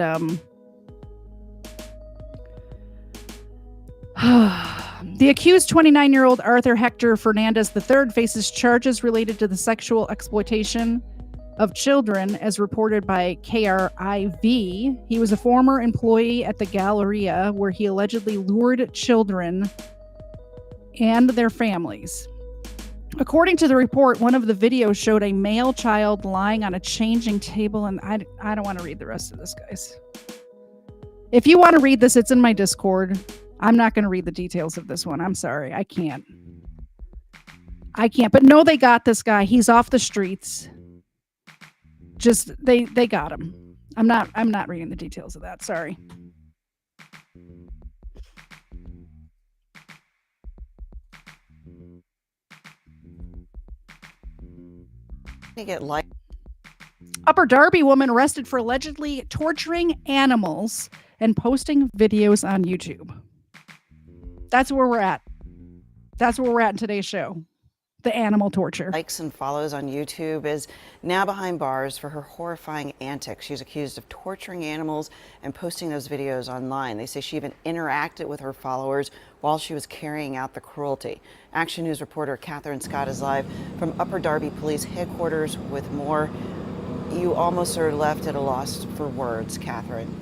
the accused 29-year-old Arthur Hector Fernandez III faces charges related to the sexual exploitation of children, as reported by KRIV. He was a former employee at the Galleria, where he allegedly lured children and their families. According to the report, one of the videos showed a male child lying on a changing table, and I don't want to read the rest of this, guys. If you want to read this, it's in my Discord. I'm not going to read the details of this one. I'm sorry. I can't. But no, they got this guy. He's off the streets. Just they got him. I'm not reading the details of that. Sorry. Upper Darby woman arrested for allegedly torturing animals and posting videos on YouTube. That's where we're at. That's where we're at in today's show. The animal torture. Likes and follows on YouTube, is now behind bars for her horrifying antics. She's accused of torturing animals and posting those videos online. They say she even interacted with her followers while she was carrying out the cruelty. Action News reporter Catherine Scott is live from Upper Darby Police Headquarters with more. You almost are left at a loss for words, Catherine.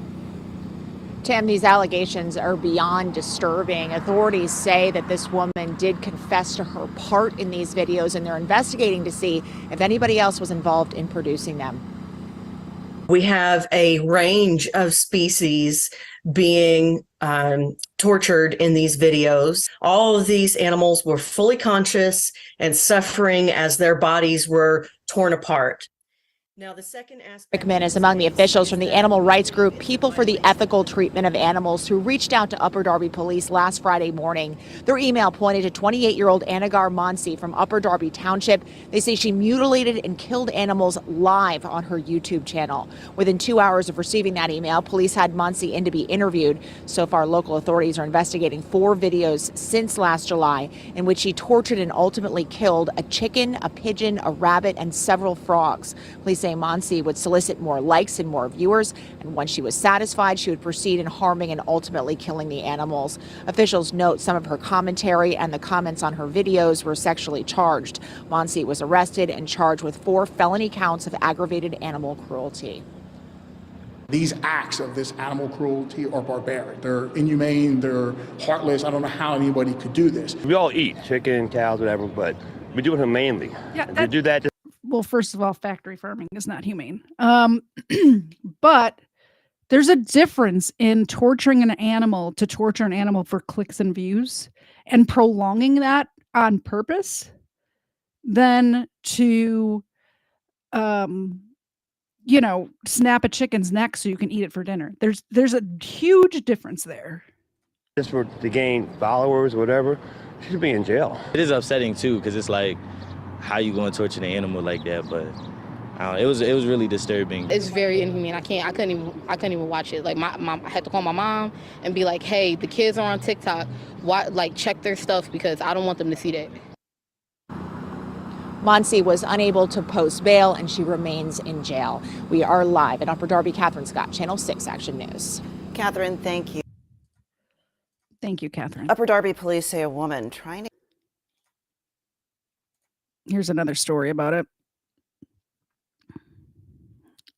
Tam, these allegations are beyond disturbing. Authorities say that this woman did confess to her part in these videos, and they're investigating to see if anybody else was involved in producing them. We have a range of species being tortured in these videos. All of these animals were fully conscious and suffering as their bodies were torn apart. Now, the second aspect is among the officials from the animal rights group People for the Ethical Treatment of Animals who reached out to Upper Darby Police last Friday morning. Their email pointed to 28-year-old Anagar Monsi from Upper Darby Township. They say she mutilated and killed animals live on her YouTube channel. Within 2 hours of receiving that email, police had Monsi in to be interviewed. So far, local authorities are investigating 4 videos since last July in which she tortured and ultimately killed a chicken, a pigeon, a rabbit, and several frogs. Police say Monsi would solicit more likes and more viewers, and once she was satisfied, she would proceed in harming and ultimately killing the animals. Officials note some of her commentary and the comments on her videos were sexually charged. Monsi was arrested and charged with 4 felony counts of aggravated animal cruelty. These acts of this animal cruelty are barbaric. They're inhumane, they're heartless. I don't know how anybody could do this. We all eat chicken, cows, whatever, but we do it humanely. Yeah, we do that. Well, first of all, factory farming is not humane. But there's a difference in torturing an animal to torture an animal for clicks and views and prolonging that on purpose than to, snap a chicken's neck so you can eat it for dinner. There's a huge difference there. Just for to gain followers or whatever, she should be in jail. It is upsetting too, because it's like, how you going to torture an animal like that? But it was really disturbing. It's very inhumane. I couldn't even watch it. Like I had to call my mom and be like, hey, the kids are on TikTok. Check their stuff because I don't want them to see that. Monsi was unable to post bail and she remains in jail. We are live in Upper Darby. Catherine Scott, Channel 6 Action News. Catherine, thank you. Thank you, Catherine. Upper Darby police say a woman trying to... Here's another story about it.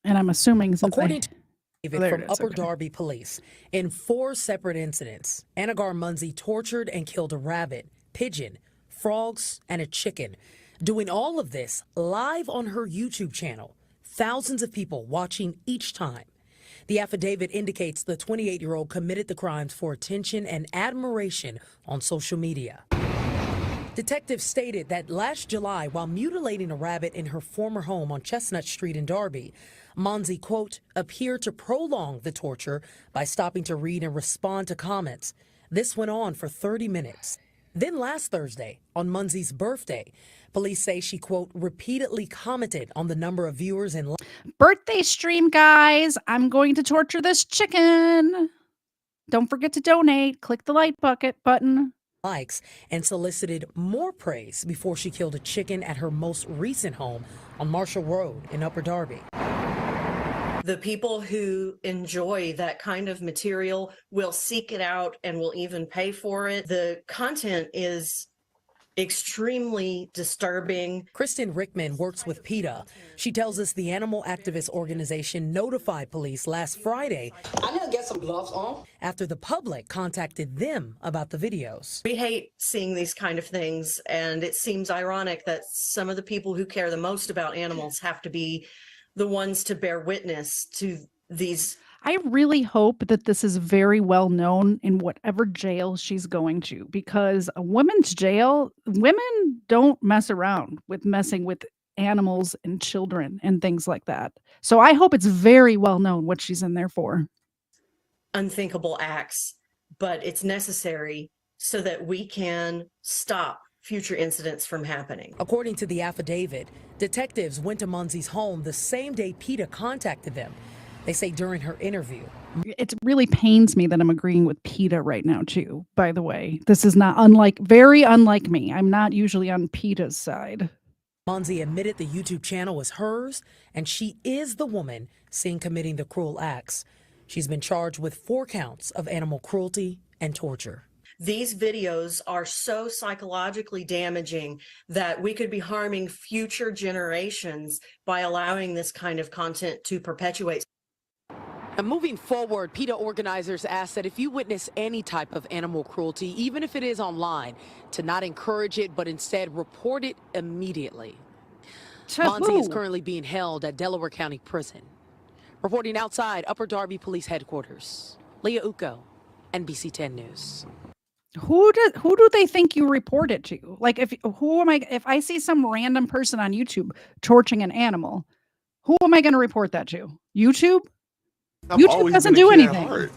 And I'm assuming since according to David from Upper Darby Police, in 4 separate incidents, Anagar Munzi tortured and killed a rabbit, pigeon, frogs, and a chicken. Doing all of this live on her YouTube channel. Thousands of people watching each time. The affidavit indicates the 28-year-old committed the crimes for attention and admiration on social media. Detectives stated that last July, while mutilating a rabbit in her former home on Chestnut Street in Darby, Monzi, quote, appeared to prolong the torture by stopping to read and respond to comments. This went on for 30 minutes. Then last Thursday, on Munzi's birthday, police say she, quote, repeatedly commented on the number of viewers and birthday stream, guys. I'm going to torture this chicken. Don't forget to donate. Click the like button. Likes and solicited more praise before she killed a chicken at her most recent home on Marshall Road in Upper Darby. The people who enjoy that kind of material will seek it out and will even pay for it. The content is extremely disturbing. Kristen Rickman works with PETA. She tells us the animal activist organization notified police last Friday. I need to get some gloves on. After the public contacted them about the videos. We hate seeing these kind of things, and it seems ironic that some of the people who care the most about animals have to be the ones to bear witness to these. I really hope that this is very well known in whatever jail she's going to, because a women's jail, women don't mess around with messing with animals and children and things like that. So I hope it's very well known what she's in there for. Unthinkable acts, but it's necessary so that we can stop future incidents from happening. According to the affidavit, detectives went to Munzi's home the same day PETA contacted them. They say during her interview. It really pains me that I'm agreeing with PETA right now, too, by the way. This is not very unlike me. I'm not usually on PETA's side. Munzi admitted the YouTube channel was hers, and she is the woman seen committing the cruel acts. She's been charged with 4 counts of animal cruelty and torture. These videos are so psychologically damaging that we could be harming future generations by allowing this kind of content to perpetuate. And moving forward, PETA organizers ask that if you witness any type of animal cruelty, even if it is online, to not encourage it, but instead report it immediately. Monzi is currently being held at Delaware County Prison. Reporting outside Upper Darby Police Headquarters, Leah Uko, NBC 10 News. Who do they think you report it to? Like, if I see some random person on YouTube torching an animal, who am I going to report that to? YouTube? YouTube doesn't do anything.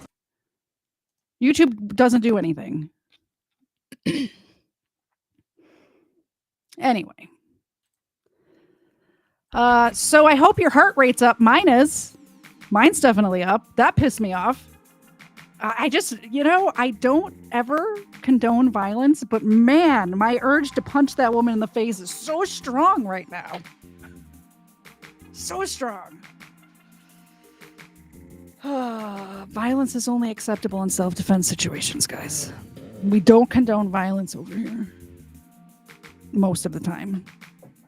YouTube doesn't do anything. Anyway. So I hope your heart rate's up. Mine's definitely up. That pissed me off. I just, I don't ever condone violence, but man, my urge to punch that woman in the face is so strong right now. So strong. Violence is only acceptable in self-defense situations, guys. We don't condone violence over here. Most of the time.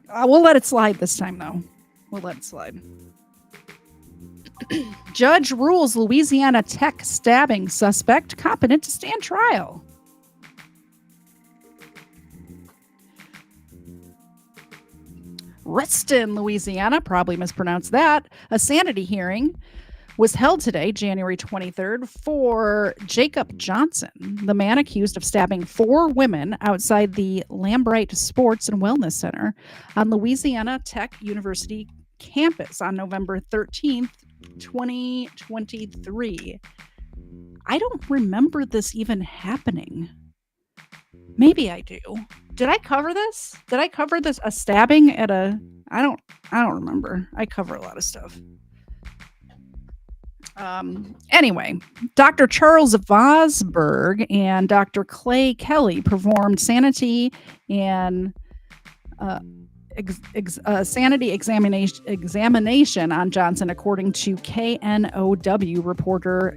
We'll let it slide this time, though. We'll let it slide. Judge rules Louisiana Tech stabbing suspect competent to stand trial. Reston, Louisiana, probably mispronounced that. A sanity hearing was held today, January 23rd, for Jacob Johnson, the man accused of stabbing 4 women outside the Lambright Sports and Wellness Center on Louisiana Tech University campus on November 13th, 2023. I don't remember this even happening. Maybe I do. Did I cover this? Did I cover this? A stabbing at a... I don't remember. I cover a lot of stuff. Anyway, Dr. Charles Vosberg and Dr. Clay Kelly performed sanity and sanity examination on Johnson, according to KNOW reporter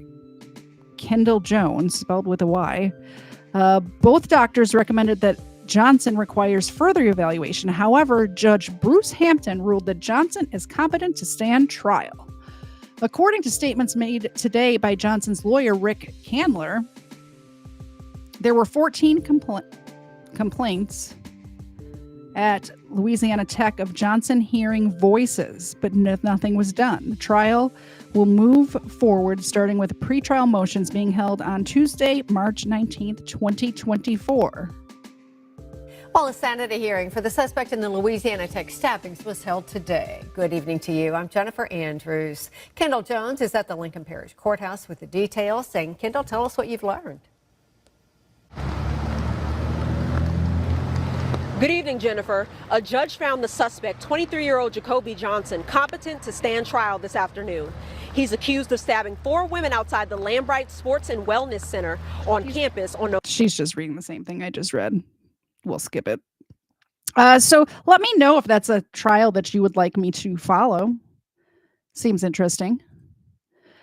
Kendall Jones, spelled with a Y. Both doctors recommended that Johnson requires further evaluation. However, Judge Bruce Hampton ruled that Johnson is competent to stand trial. According to statements made today by Johnson's lawyer, Rick Candler, there were 14 complaints at Louisiana Tech of Johnson hearing voices, but nothing was done. The trial will move forward, starting with pretrial motions being held on Tuesday, March 19th, 2024. Well, a sanity hearing for the suspect in the Louisiana Tech stabbings was held today. Good evening to you. I'm Jennifer Andrews. Kendall Jones is at the Lincoln Parish Courthouse with the details. And Kendall, tell us what you've learned. Good evening, Jennifer. A judge found the suspect, 23-year-old Jacoby Johnson, competent to stand trial this afternoon. He's accused of stabbing 4 women outside the Lambright Sports and Wellness Center on campus on... She's just reading the same thing I just read. We'll skip it. So let me know if that's a trial that you would like me to follow. Seems interesting.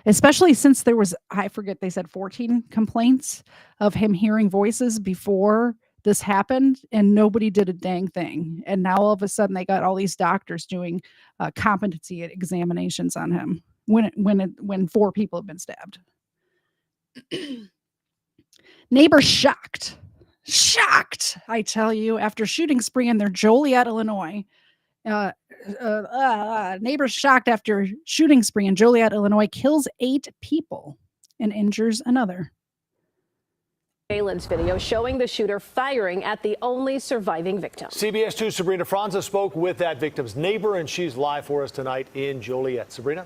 Especially since there was, I forget, they said 14 complaints of him hearing voices before this happened, and nobody did a dang thing. And now all of a sudden they got all these doctors doing competency examinations on him when 4 people have been stabbed. Neighbors shocked, I tell you, after shooting spree in their Joliet, Illinois. Neighbors shocked after shooting spree in Joliet, Illinois kills 8 people and injures another. Surveillance video showing the shooter firing at the only surviving victim. CBS 2's Sabrina Franza spoke with that victim's neighbor, and she's live for us tonight in Joliet. Sabrina?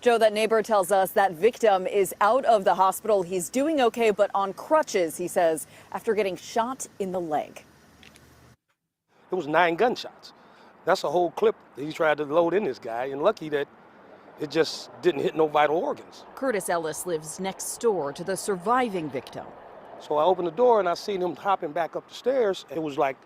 Joe, that neighbor tells us that victim is out of the hospital. He's doing okay, but on crutches, he says, after getting shot in the leg. It was 9 gunshots. That's a whole clip that he tried to load in this guy, and lucky that it just didn't hit no vital organs. Curtis Ellis lives next door to the surviving victim. So I opened the door and I seen him hopping back up the stairs. It was like,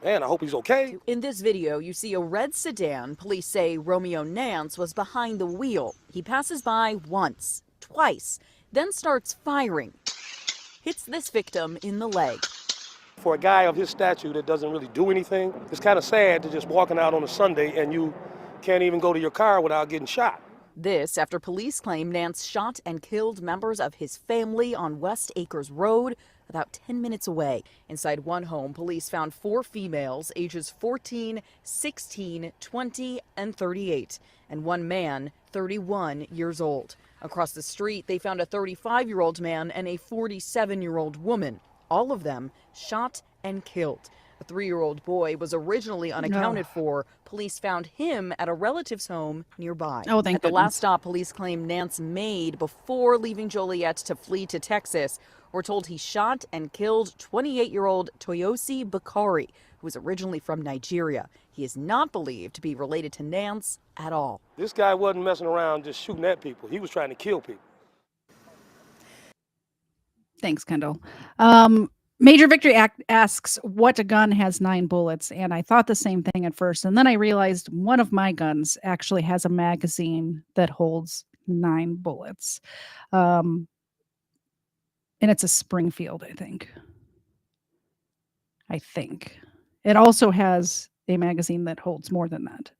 man, I hope he's okay. In this video, you see a red sedan. Police say Romeo Nance was behind the wheel. He passes by once, twice, then starts firing. Hits this victim in the leg. For a guy of his stature that doesn't really do anything, it's kind of sad to just walking out on a Sunday and you can't even go to your car without getting shot. This after police claim Nance shot and killed members of his family on West Acres Road, about 10 minutes away. Inside one home, police found 4 females, ages 14, 16, 20, and 38, and one man, 31 years old. Across the street, they found a 35-year-old man and a 47-year-old woman, all of them shot and killed. A 3-year-old boy was originally unaccounted for. Police found him at a relative's home nearby. Oh, thank At the goodness. last stop police claim Nance made before leaving Joliet to flee to Texas. We're told he shot and killed 28-year-old Toyosi Bakari, who was originally from Nigeria. He is not believed to be related to Nance at all. This guy wasn't messing around just shooting at people. He was trying to kill people. Thanks, Kendall. Major Victory asks what a gun has 9 bullets, and I thought the same thing at first, and then I realized one of my guns actually has a magazine that holds 9 bullets, and it's a Springfield, I think. It also has a magazine that holds more than that,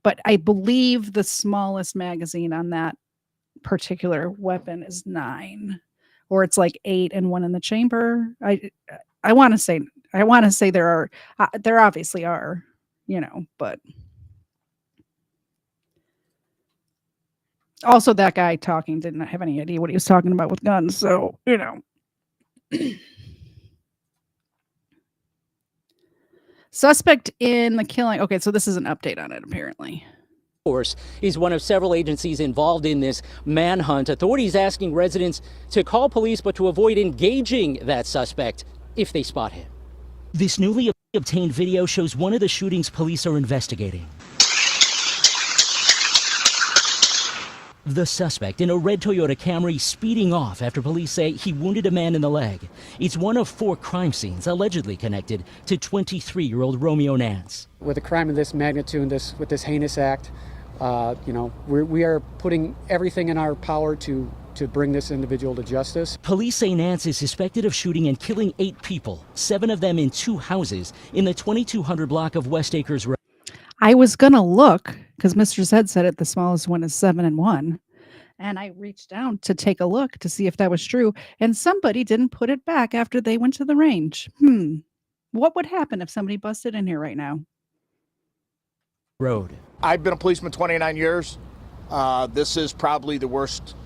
but I believe the smallest magazine on that particular weapon is 9. Or it's like 8 and 1 in the chamber. I want to say there obviously are, but also that guy talking didn't have any idea what he was talking about with guns. So, suspect in the killing. Okay, so this is an update on it apparently. Force is one of several agencies involved in this manhunt. Authorities asking residents to call police but to avoid engaging that suspect if they spot him. This newly obtained video shows one of the shootings police are investigating. The suspect in a red Toyota Camry speeding off after police say he wounded a man in the leg. It's one of 4 crime scenes allegedly connected to 23-year-old Romeo Nance. With a crime of this magnitude, with this heinous act, we are putting everything in our power to bring this individual to justice. Police say Nance is suspected of shooting and killing 8 people, 7 of them in 2 houses in the 2200 block of West Acres Road. I was gonna look because Mr. Zed said it. The smallest one is 7 and 1, and I reached down to take a look to see if that was true. And somebody didn't put it back after they went to the range. What would happen if somebody busted in here right now? Road. I've been a policeman 29 years. This is probably the worst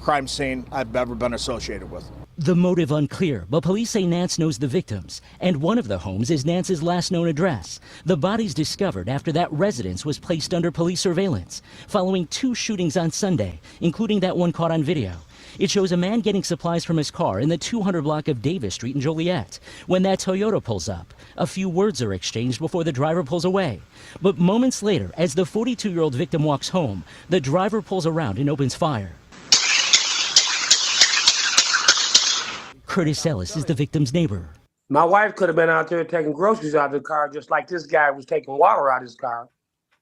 crime scene I've ever been associated with. The motive unclear, but police say Nance knows the victims, and one of the homes is Nance's last known address. The bodies discovered after that residence was placed under police surveillance, following 2 shootings on Sunday, including that one caught on video. It shows a man getting supplies from his car in the 200 block of Davis Street in Joliet. When that Toyota pulls up, a few words are exchanged before the driver pulls away. But moments later, as the 42-year-old victim walks home, the driver pulls around and opens fire. Curtis Ellis is the victim's neighbor. My wife could have been out there taking groceries out of the car just like this guy was taking water out of his car.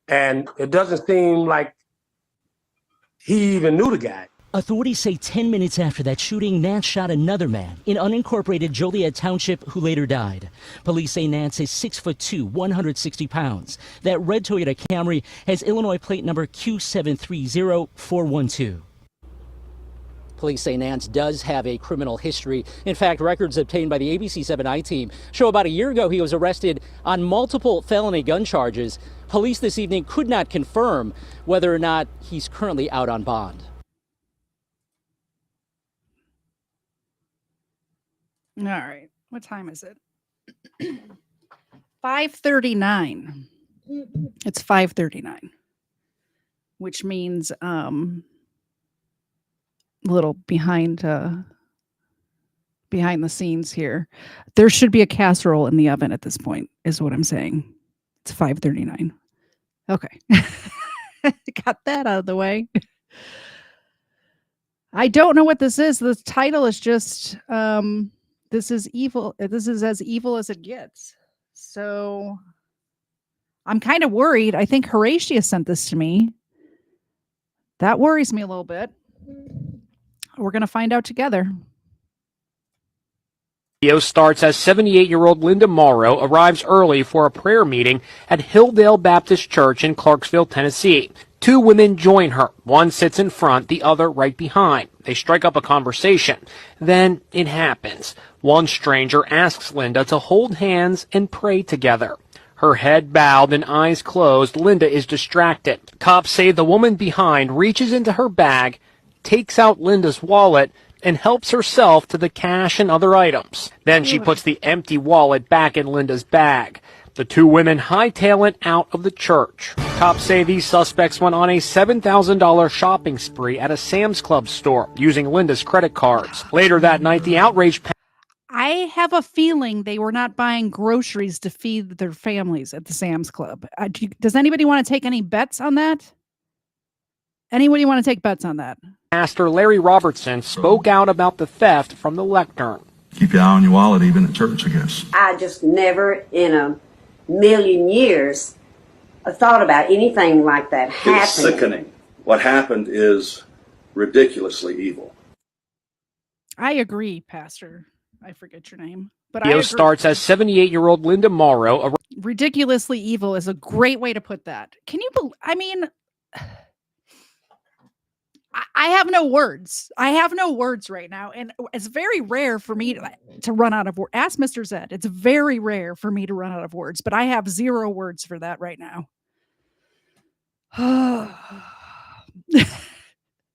And it doesn't seem like he even knew the guy. Authorities say 10 minutes after that shooting, Nance shot another man in unincorporated Joliet Township who later died. Police say Nance is 6'2", 160 pounds. That red Toyota Camry has Illinois plate number Q730412. Police say Nance does have a criminal history. In fact, records obtained by the ABC 7i team show about a year ago he was arrested on multiple felony gun charges. Police this evening could not confirm whether or not he's currently out on bond. All right. What time is it? 5:39. It's 5:39, which means a little behind the scenes here. There should be a casserole in the oven at this point, is what I'm saying. It's 5:39. Okay. Got that out of the way. I don't know what this is. The title is just this is evil. This is as evil as it gets. So I'm kind of worried. I think Horatia sent this to me. That worries me a little bit. We're going to find out together. Video starts as 78-year-old Linda Morrow arrives early for a prayer meeting at Hilldale Baptist Church in Clarksville, Tennessee. Two women join her. One sits in front, the other right behind. They strike up a conversation. Then it happens. One stranger asks Linda to hold hands and pray together. Her head bowed and eyes closed, Linda is distracted. Cops say the woman behind reaches into her bag, takes out Linda's wallet, and helps herself to the cash and other items. Then she puts the empty wallet back in Linda's bag. The two women hightail it out of the church. Cops say these suspects went on a $7,000 shopping spree at a Sam's Club store using Linda's credit cards. Later that night, the outraged I have a feeling they were not buying groceries to feed their families at the Sam's Club. Does anybody want to take any bets on that? Anybody want to take bets on that? Pastor Larry Robertson spoke out about the theft from the lectern. Keep your eye on your wallet, even at church, I guess. I just never in a million years thought about anything like that happening. It's sickening. What happened is ridiculously evil. I agree, Pastor. I forget your name. But Video starts as 78-year-old Linda Morrow. Ridiculously evil is a great way to put that. Can you believe? I mean, I have no words. I have no words right now. And it's very rare for me to run out of words. Ask Mr. Zed. It's very rare for me to run out of words, but I have 0 words for that right now.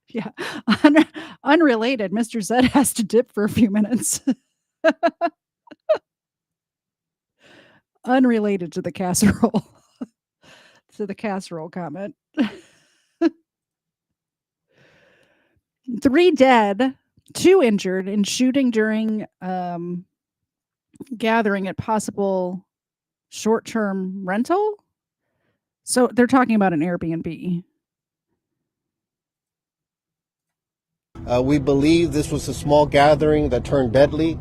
Yeah. Unrelated. Mr. Zed has to dip for a few minutes. Unrelated to the casserole. To the casserole comment. 3 dead, 2 injured in shooting during gathering at possible short-term rental. So they're talking about an Airbnb. We believe this was a small gathering that turned deadly.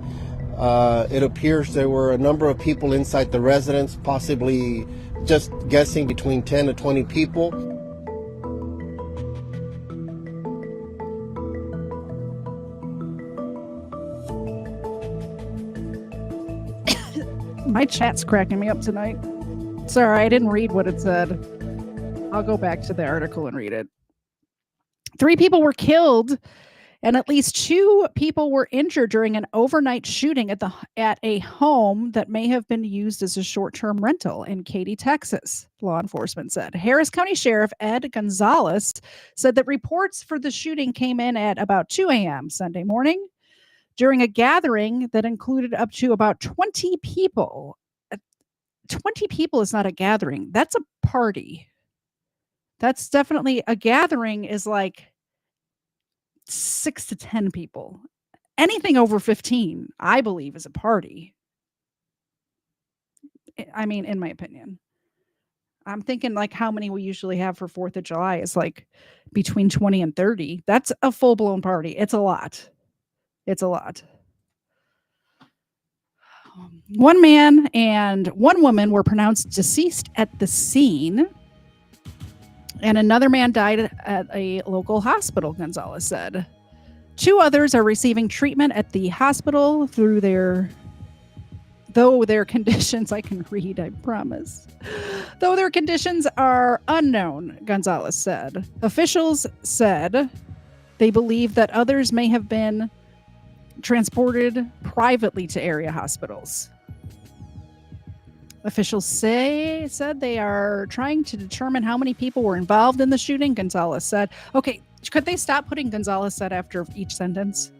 It appears there were a number of people inside the residence, possibly just guessing between 10 to 20 people. My chat's cracking me up tonight. Sorry, I didn't read what it said. I'll go back to the article and read it. 3 people were killed and at least 2 people were injured during an overnight shooting at a home that may have been used as a short-term rental in Katy, Texas, law enforcement said. Harris County Sheriff Ed Gonzalez said that reports for the shooting came in at about 2 a.m. Sunday morning during a gathering that included up to about 20 people. 20 people is not a gathering. That's a party. That's definitely a gathering is like 6 to 10 people. Anything over 15, I believe, is a party. I mean, in my opinion. I'm thinking like how many we usually have for 4th of July is like between 20 and 30. That's a full-blown party. It's a lot. It's a lot. 1 man and 1 woman were pronounced deceased at the scene. And another man died at a local hospital, Gonzalez said. 2 others are receiving treatment at the hospital though their conditions, I can read, I promise. Though their conditions are unknown, Gonzalez said. Officials said they believe that others may have been transported privately to area hospitals. Officials said they are trying to determine how many people were involved in the shooting, Gonzalez said. Okay, could they stop putting Gonzalez said after each sentence?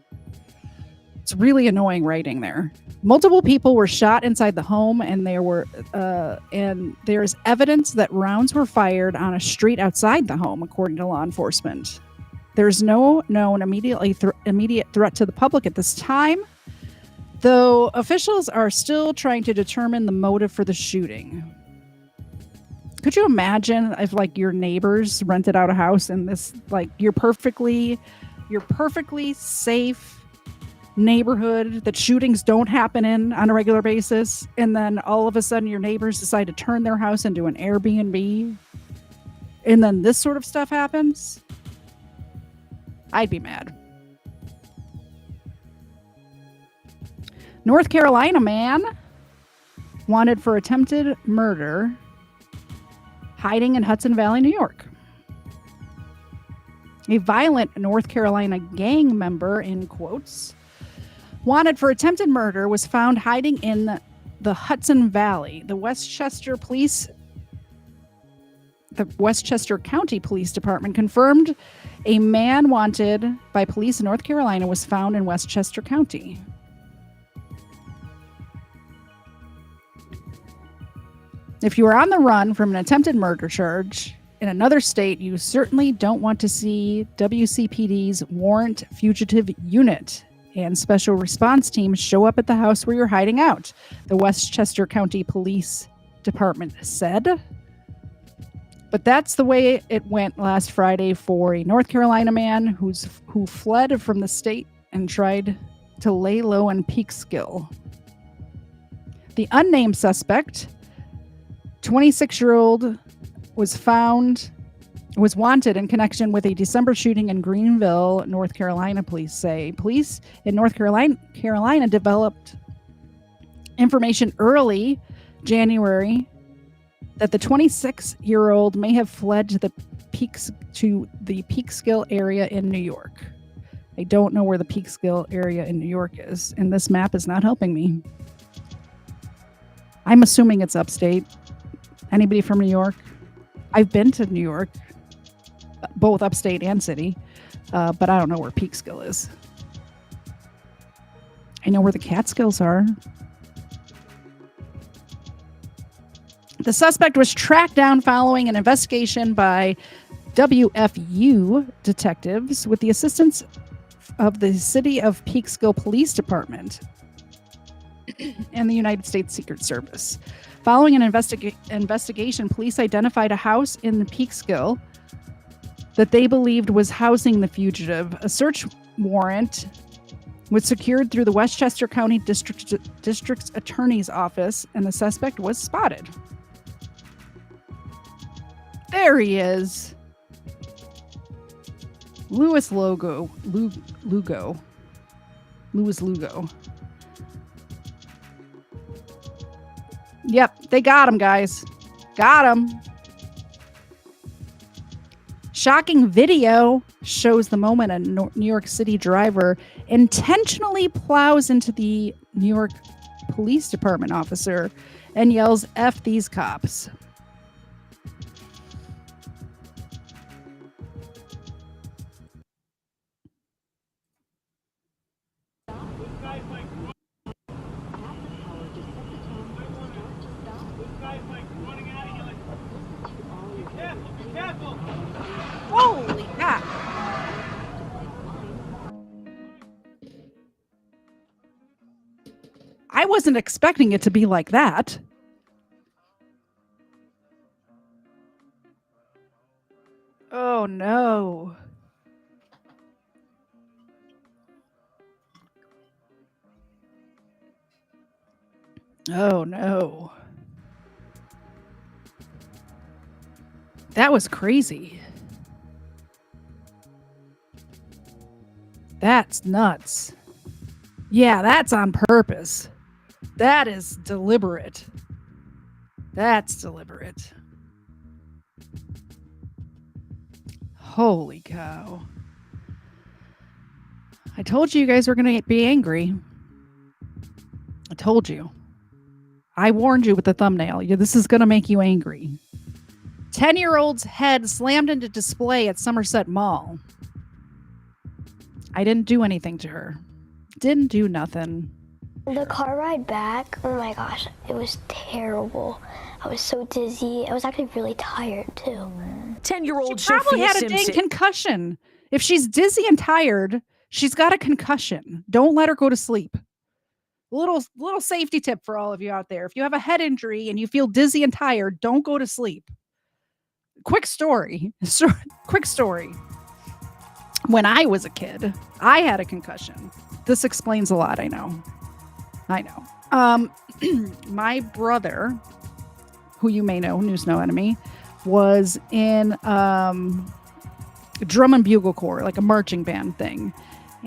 It's really annoying writing there. Multiple people were shot inside the home, and there is evidence that rounds were fired on a street outside the home, according to law enforcement. There's no known immediate threat to the public at this time, though officials are still trying to determine the motive for the shooting. Could you imagine if like your neighbors rented out a house in this like your perfectly safe neighborhood that shootings don't happen in on a regular basis, and then all of a sudden your neighbors decide to turn their house into an Airbnb, and then this sort of stuff happens? I'd be mad. North Carolina man wanted for attempted murder, hiding in Hudson Valley, New York. A violent North Carolina gang member, in quotes, wanted for attempted murder was found hiding in the Hudson Valley. The Westchester County Police Department confirmed a man wanted by police in North Carolina was found in Westchester County. If you are on the run from an attempted murder charge in another state, you certainly don't want to see WCPD's Warrant Fugitive Unit and special response teams show up at the house where you're hiding out, the Westchester County Police Department said. But that's the way it went last Friday for a North Carolina man who fled from the state and tried to lay low in Peekskill. The unnamed suspect, 26-year-old, was wanted in connection with a December shooting in Greenville, North Carolina, police say. Police in North Carolina developed information early January that the 26-year-old may have fled to the Peekskill area in New York. I don't know where the Peekskill area in New York is, and this map is not helping me. I'm assuming it's upstate. Anybody from New York? I've been to New York, both upstate and city, but I don't know where Peekskill is. I know where the Catskills are. The suspect was tracked down following an investigation by WFU detectives with the assistance of the City of Peekskill Police Department and the United States Secret Service. Following an investigation, police identified a house in the Peekskill that they believed was housing the fugitive. A search warrant was secured through the Westchester County District's Attorney's Office, and the suspect was spotted. There he is. Louis Lugo. Yep, they got him, guys. Got him. Shocking video shows the moment a New York City driver intentionally plows into the New York Police Department officer and yells, "F these cops." Holy God. I wasn't expecting it to be like that. Oh no. Oh no. That was crazy. That's nuts. Yeah, that's on purpose. That is deliberate. That's deliberate. Holy cow. I told you guys were going to be angry. I told you. I warned you with the thumbnail. This is going to make you angry. 10-year-old's head slammed into display at Somerset Mall. I didn't do anything to her. Didn't do nothing. The car ride back, oh my gosh, it was terrible. I was so dizzy. I was actually really tired too. 10-year-old She probably had a dang concussion. If she's dizzy and tired, she's got a concussion. Don't let her go to sleep. Little safety tip for all of you out there. If you have a head injury and you feel dizzy and tired, don't go to sleep. Quick story. Quick story. When I was a kid, I had a concussion. This explains a lot, I know. My brother, who you may know, New Snow Enemy, was in drum and bugle corps, like a marching band thing.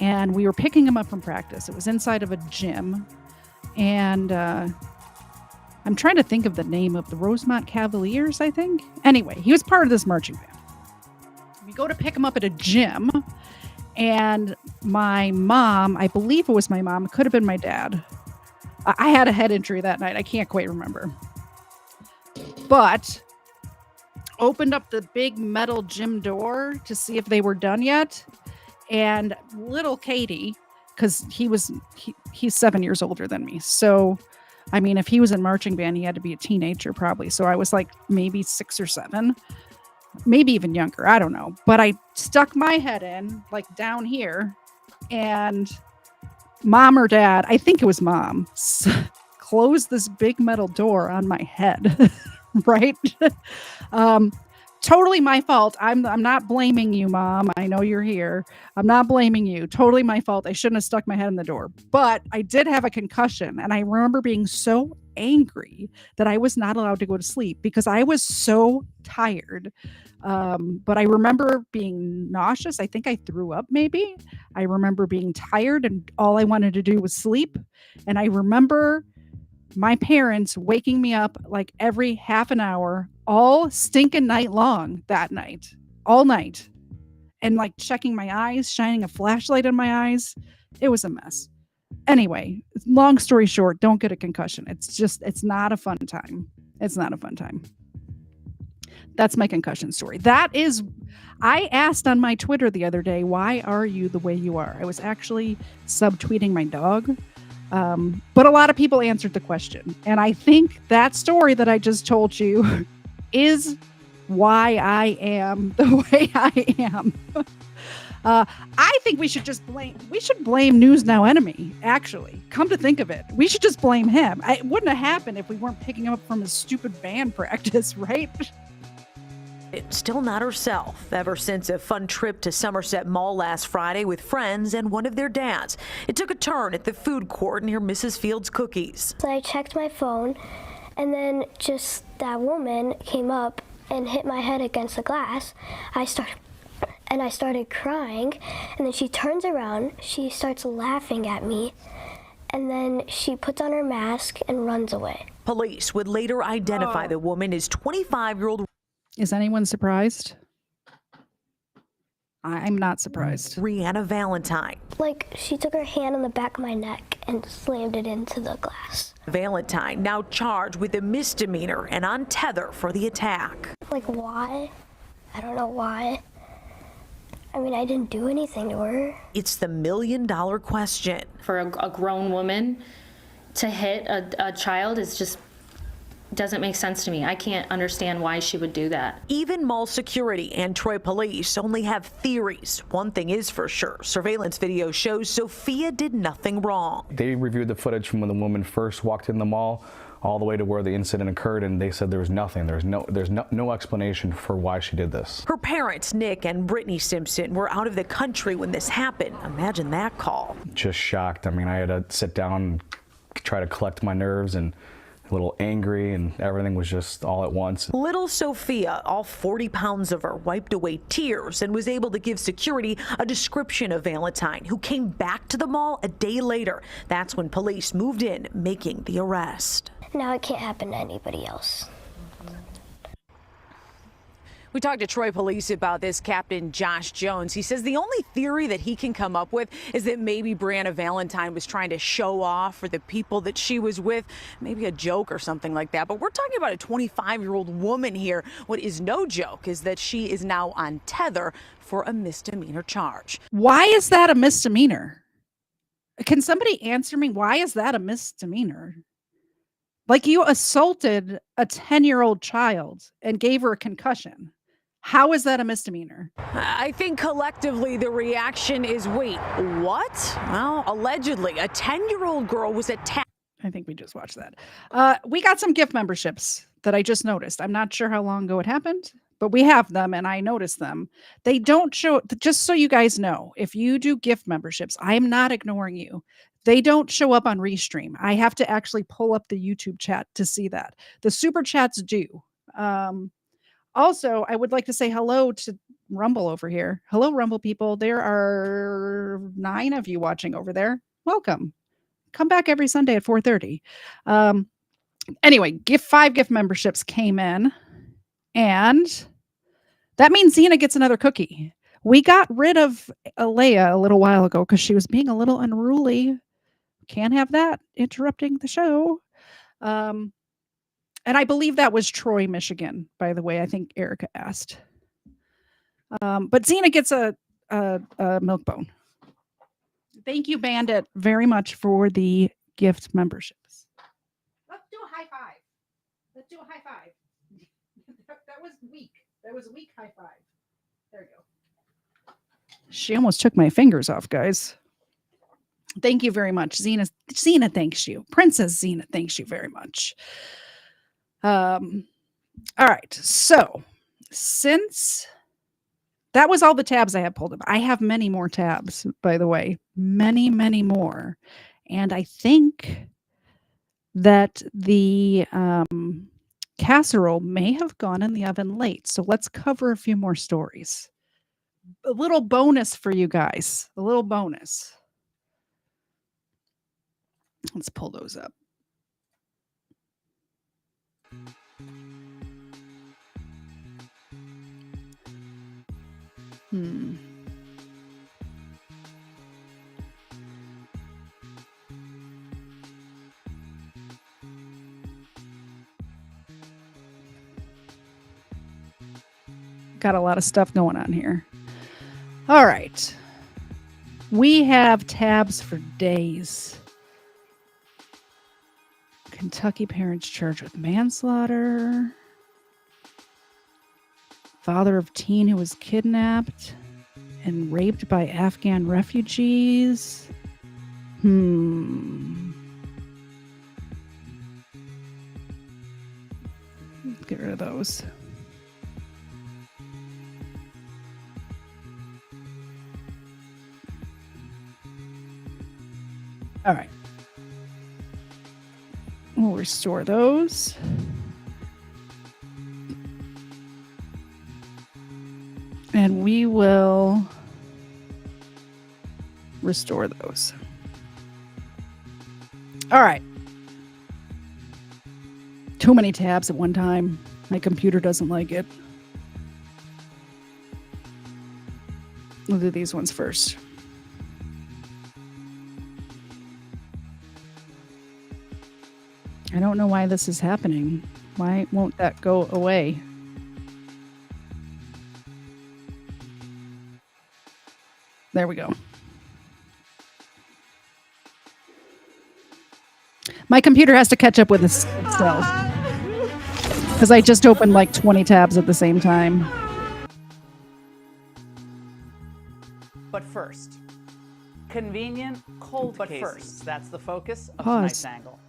And we were picking him up from practice. It was inside of a gym. And I'm trying to think of the name of the Rosemont Cavaliers, I think. Anyway, he was part of this marching band. We go to pick him up at a gym, and my mom, I believe it was my mom, it could have been my dad. I had a head injury that night. I can't quite remember. But opened up the big metal gym door to see if they were done yet. And little Katie, because he's 7 years older than me. So, I mean, if he was in marching band, he had to be a teenager probably. So I was like maybe 6 or 7, maybe even younger. I don't know. But I stuck my head in like down here, and mom or dad, I think it was mom, closed this big metal door on my head. Right? Totally my fault. I'm not blaming you, Mom. I know you're here. I'm not blaming you. Totally my fault. I shouldn't have stuck my head in the door. But I did have a concussion, and I remember being so angry that I was not allowed to go to sleep because I was so tired. But I remember being nauseous. I think I threw up maybe. I remember being tired, and all I wanted to do was sleep. And I remember my parents waking me up like every half an hour, all stinking night long that night, all night, and like checking my eyes, shining a flashlight in my eyes. It was a mess. Anyway, long story short, don't get a concussion. It's not a fun time. It's not a fun time. That's my concussion story. I asked on my Twitter the other day, why are you the way you are? I was actually subtweeting my dog. But a lot of people answered the question. And I think that story that I just told you is why I am the way I am. I think we should blame News Now Enemy, actually. Come to think of it. We should just blame him. It wouldn't have happened if we weren't picking him up from his stupid band practice, right? Still not herself ever since a fun trip to Somerset Mall last Friday with friends and one of their dads. It took a turn at the food court near Mrs. Fields Cookies. So I checked my phone, and then just that woman came up and hit my head against the glass. I started crying, and then she turns around, she starts laughing at me, and then she puts on her mask and runs away. Police would later identify the woman as 25-year-old. Is anyone surprised? I'm not surprised. Rihanna Valentine. Like, she took her hand on the back of my neck and slammed it into the glass. Valentine now charged with a misdemeanor and on tether for the attack. Like, why? I don't know why. I mean, I didn't do anything to her. It's the million-dollar question. For a grown woman to hit a child is just doesn't make sense to me. I can't understand why she would do that. Even mall security and Troy police only have theories. One thing is for sure, surveillance video shows Sophia did nothing wrong. They reviewed the footage from when the woman first walked in the mall all the way to where the incident occurred, and they said there was nothing. There's no explanation for why she did this. Her parents, Nick and Brittany Simpson, were out of the country when this happened. Imagine that call. Just shocked. I mean, I had to sit down and try to collect my nerves, and a little angry, and everything was just all at once. Little Sophia, all 40 pounds of her, wiped away tears and was able to give security a description of Valentine, who came back to the mall a day later. That's when police moved in, making the arrest. Now it can't happen to anybody else. We talked to Troy police about this, Captain Josh Jones. He says the only theory that he can come up with is that maybe Brianna Valentine was trying to show off for the people that she was with, maybe a joke or something like that. But we're talking about a 25-year-old woman here. What is no joke is that she is now on tether for a misdemeanor charge. Why is that a misdemeanor? Can somebody answer me? Why is that a misdemeanor? Like, you assaulted a 10-year-old child and gave her a concussion. How is that a misdemeanor? I think collectively the reaction is, wait, what? Well, allegedly, a 10-year-old girl was attacked. I think we just watched that. We got some gift memberships that I just noticed. I'm not sure how long ago it happened, but we have them and I noticed them. They don't show, just so you guys know, if you do gift memberships, I'm not ignoring you. They don't show up on Restream. I have to actually pull up the YouTube chat to see that. The super chats do. Also, I would like to say hello to Rumble over here. Hello, Rumble people. There are 9 of you watching over there. Welcome. come back every Sunday at 4:30. Anyway, 5 gift memberships came in, and that means Xena gets another cookie. We got rid of Alea a little while ago because she was being a little unruly. Can't have that interrupting the show. And I believe that was Troy, Michigan, by the way. I think Erica asked. But Xena gets a milk bone. Thank you, Bandit, very much for the gift memberships. Let's do a high five. Let's do a high five. That was weak. That was a weak high five. There you go. She almost took my fingers off, guys. Thank you very much. Xena thanks you. Princess Xena thanks you very much. All right. So since that was all the tabs I had pulled up, I have many more tabs, by the way. Many, many more. And I think that the casserole may have gone in the oven late. So let's cover a few more stories. A little bonus for you guys. A little bonus. Let's pull those up. Got a lot of stuff going on here. All right. We have tabs for days. Kentucky parents charged with manslaughter. Father of teen who was kidnapped and raped by Afghan refugees. Let's get rid of those. All right. We'll restore those. And we will restore those. All right. Too many tabs at one time. My computer doesn't like it. We'll do these ones first. I don't know why this is happening. Why won't that go away? There we go. My computer has to catch up with itself because I just opened like 20 tabs at the same time. But first, convenient cold cases. That's the focus of Pause. tonight's angle.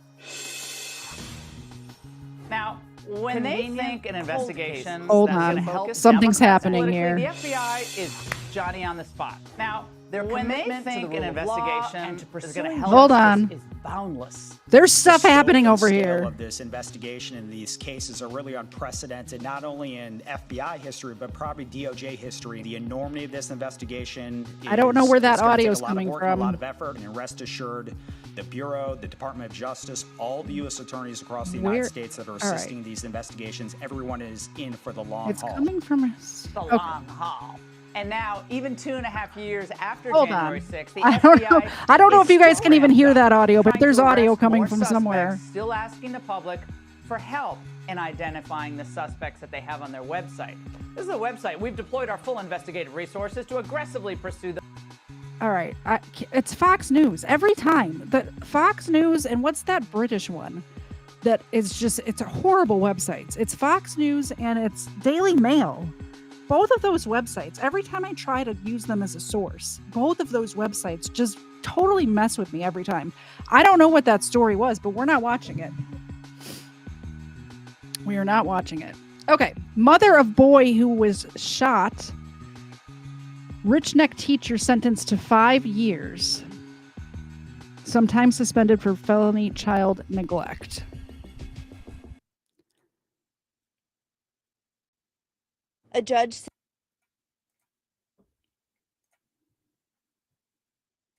Now, when they think an investigation Hold that's on. going to help Something's Democrats happening politically, here. The FBI is Johnny on the spot. Now, their When they commitment to think the an rule of law investigation and to is pursuing gonna justice Hold on. is boundless. There's stuff The scope happening and over scale here. of this investigation and these cases are really unprecedented, not only in FBI history, but probably DOJ history. The enormity of this investigation I don't know where that is gonna take audio is a lot of coming work and from. a lot of effort, and rest assured, the Bureau, the Department of Justice, all the U.S. attorneys across the United Where- States that are all right. assisting these investigations, everyone is in for the long It's haul. coming from The okay. long haul. And now, even 2.5 years after Hold January on. 6th, the I don't know. FBI I don't know is if you guys still can even ramped hear up, that audio, but trying there's to audio arrest coming more from suspects, somewhere. Still asking the public for help in identifying the suspects that they have on their website. This is a website. We've deployed our full investigative resources to aggressively pursue the All right. It's Fox News every time. The Fox News and what's that British one? That is just, it's a horrible websites. It's Fox News and it's Daily Mail. Both of those websites, every time I try to use them as a source, both of those websites just totally mess with me every time. I don't know what that story was, but we're not watching it. We are not watching it. Okay. Mother of boy who was shot. Rich Neck teacher sentenced to 5 years. Sometimes suspended for felony child neglect. A judge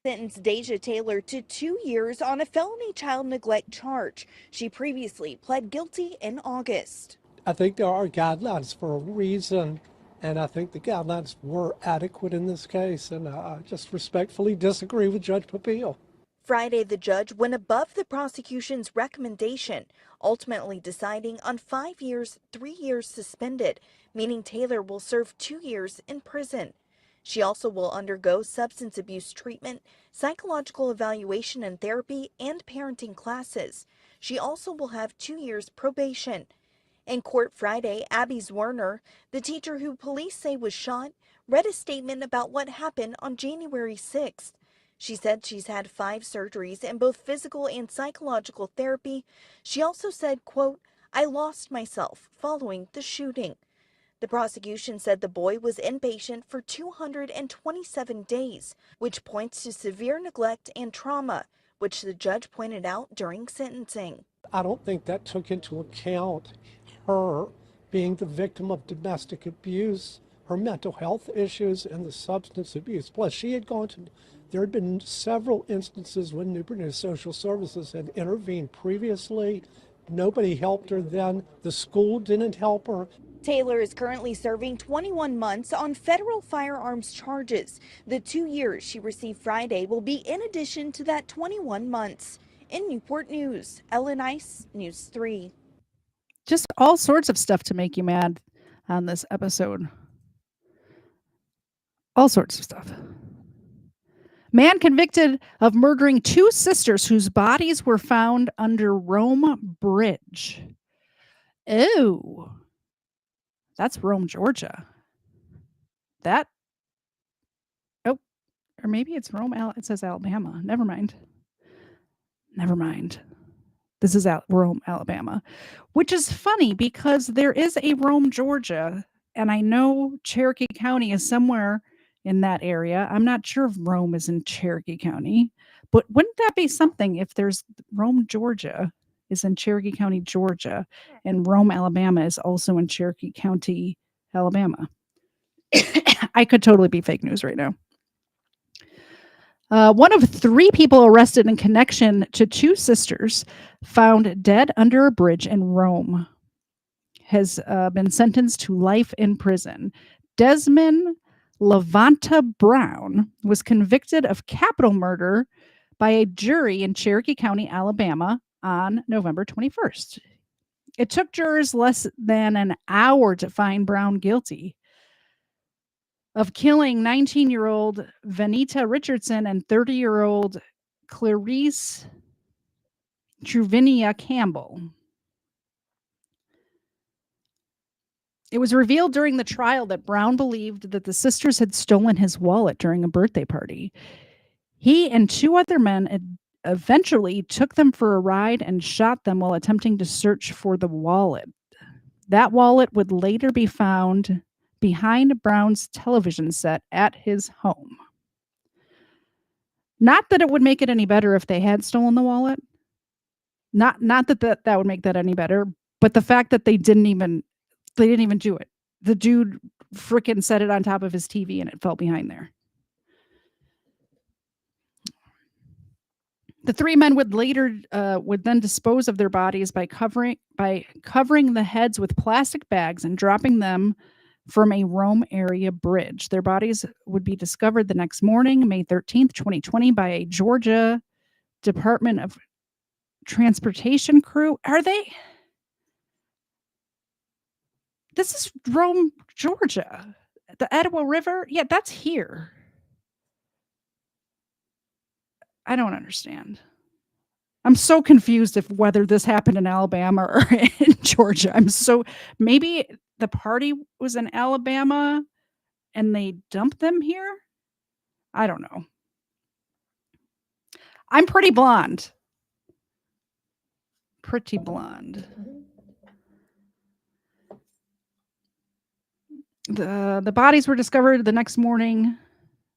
sentenced Deja Taylor to 2 years on a felony child neglect charge. She previously pled guilty in August. I think there are guidelines for a reason, and I think the guidelines were adequate in this case, and I just respectfully disagree with Judge Papil. Friday, the judge went above the prosecution's recommendation, ultimately deciding on 5 years, 3 years suspended, meaning Taylor will serve 2 years in prison. She also will undergo substance abuse treatment, psychological evaluation and therapy, and parenting classes. She also will have 2 years probation. In court Friday, Abby Zwerner, the teacher who police say was shot, read a statement about what happened on January 6th. She said she's had 5 surgeries and both physical and psychological therapy. She also said, quote, "I lost myself following the shooting." The prosecution said the boy was inpatient for 227 days, which points to severe neglect and trauma, which the judge pointed out during sentencing. I don't think that took into account her being the victim of domestic abuse, her mental health issues, and the substance abuse. Plus, there had been several instances when Newport News Social Services had intervened previously. Nobody helped her then. The school didn't help her. Taylor is currently serving 21 months on federal firearms charges. The 2 years she received Friday will be in addition to that 21 months. In Newport News, Ellen Ice, News 3. Just all sorts of stuff to make you mad on this episode. All sorts of stuff. Man convicted of murdering 2 sisters whose bodies were found under Rome Bridge. Oh, that's Rome, Georgia. Or maybe it's Rome. It says Alabama. Never mind. This is Rome, Alabama, which is funny because there is a Rome, Georgia, and I know Cherokee County is somewhere in that area. I'm not sure if Rome is in Cherokee County, but wouldn't that be something if there's Rome, Georgia is in Cherokee County, Georgia, and Rome, Alabama is also in Cherokee County, Alabama? I could totally be fake news right now. One of 3 people arrested in connection to 2 sisters found dead under a bridge in Rome has been sentenced to life in prison. Desmond Levanta Brown was convicted of capital murder by a jury in Cherokee County, Alabama on November 21st. It took jurors less than an hour to find Brown guilty of killing 19-year-old Venita Richardson and 30-year-old Clarice Truvinia Campbell. It was revealed during the trial that Brown believed that the sisters had stolen his wallet during a birthday party. He and 2 other men eventually took them for a ride and shot them while attempting to search for the wallet. That wallet would later be found behind Brown's television set at his home. Not that it would make it any better if they had stolen the wallet. Not that would make that any better, but the fact that they didn't even do it. The dude freaking set it on top of his TV and it fell behind there. The 3 men would then dispose of their bodies by covering the heads with plastic bags and dropping them from a Rome area bridge. Their bodies would be discovered the next morning, May 13th, 2020, by a Georgia Department of Transportation crew. This is Rome, Georgia. The Etowah River? Yeah, that's here. I don't understand. I'm so confused whether this happened in Alabama or in Georgia. Maybe the party was in Alabama and they dumped them here? I don't know. I'm pretty blonde. The bodies were discovered the next morning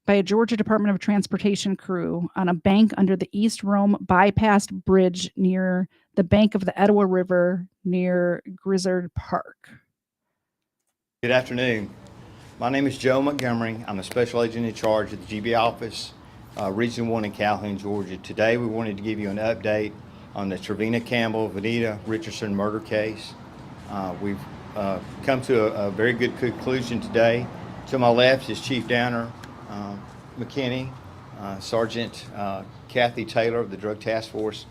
by a Georgia Department of Transportation crew on a bank under the East Rome Bypass Bridge near the bank of the Etowah River near Grizzard Park. Good afternoon. My name is Joe Montgomery. I'm a special agent in charge at the GB office Region 1 in Calhoun, Georgia. Today we wanted to give you an update on the Trevina Campbell, Vanita Richardson murder case. We've come to a very good conclusion today. To my left is Chief Downer McKinney, Sergeant Kathy Taylor of the Drug Task Force,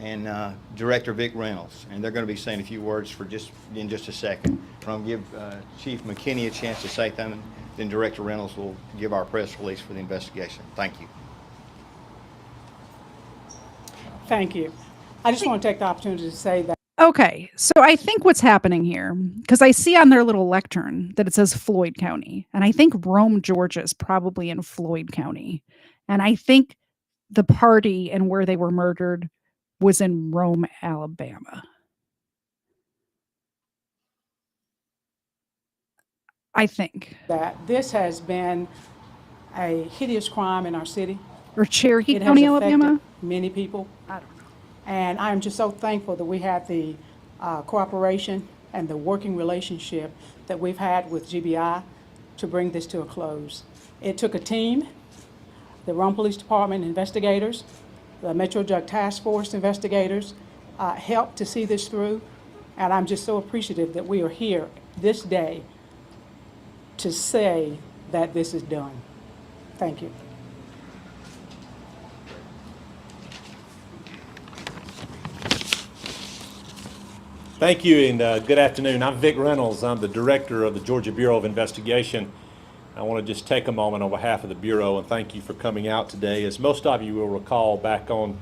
and Director Vic Reynolds. And they're going to be saying a few words in just a second. I'm going to give Chief McKinney a chance to say something, then Director Reynolds will give our press release for the investigation. Thank you. Thank you. I just want to take the opportunity to say that. Okay, so I think what's happening here, because I see on their little lectern that it says Floyd County, and I think Rome, Georgia is probably in Floyd County. And I think the party and where they were murdered was in Rome, Alabama. I think that this has been a hideous crime in our city. Or Cherokee It County, has affected Alabama? many people. I don't know. And I'm just so thankful that we have the cooperation and the working relationship that we've had with GBI to bring this to a close. It took a team, the Rome Police Department investigators, the Metro Drug Task Force investigators, helped to see this through. And I'm just so appreciative that we are here this day to say that this is done. Thank you. Thank you, and good afternoon. I'm Vic Reynolds. I'm the director of the Georgia Bureau of Investigation. I want to just take a moment on behalf of the Bureau and thank you for coming out today. As most of you will recall, back on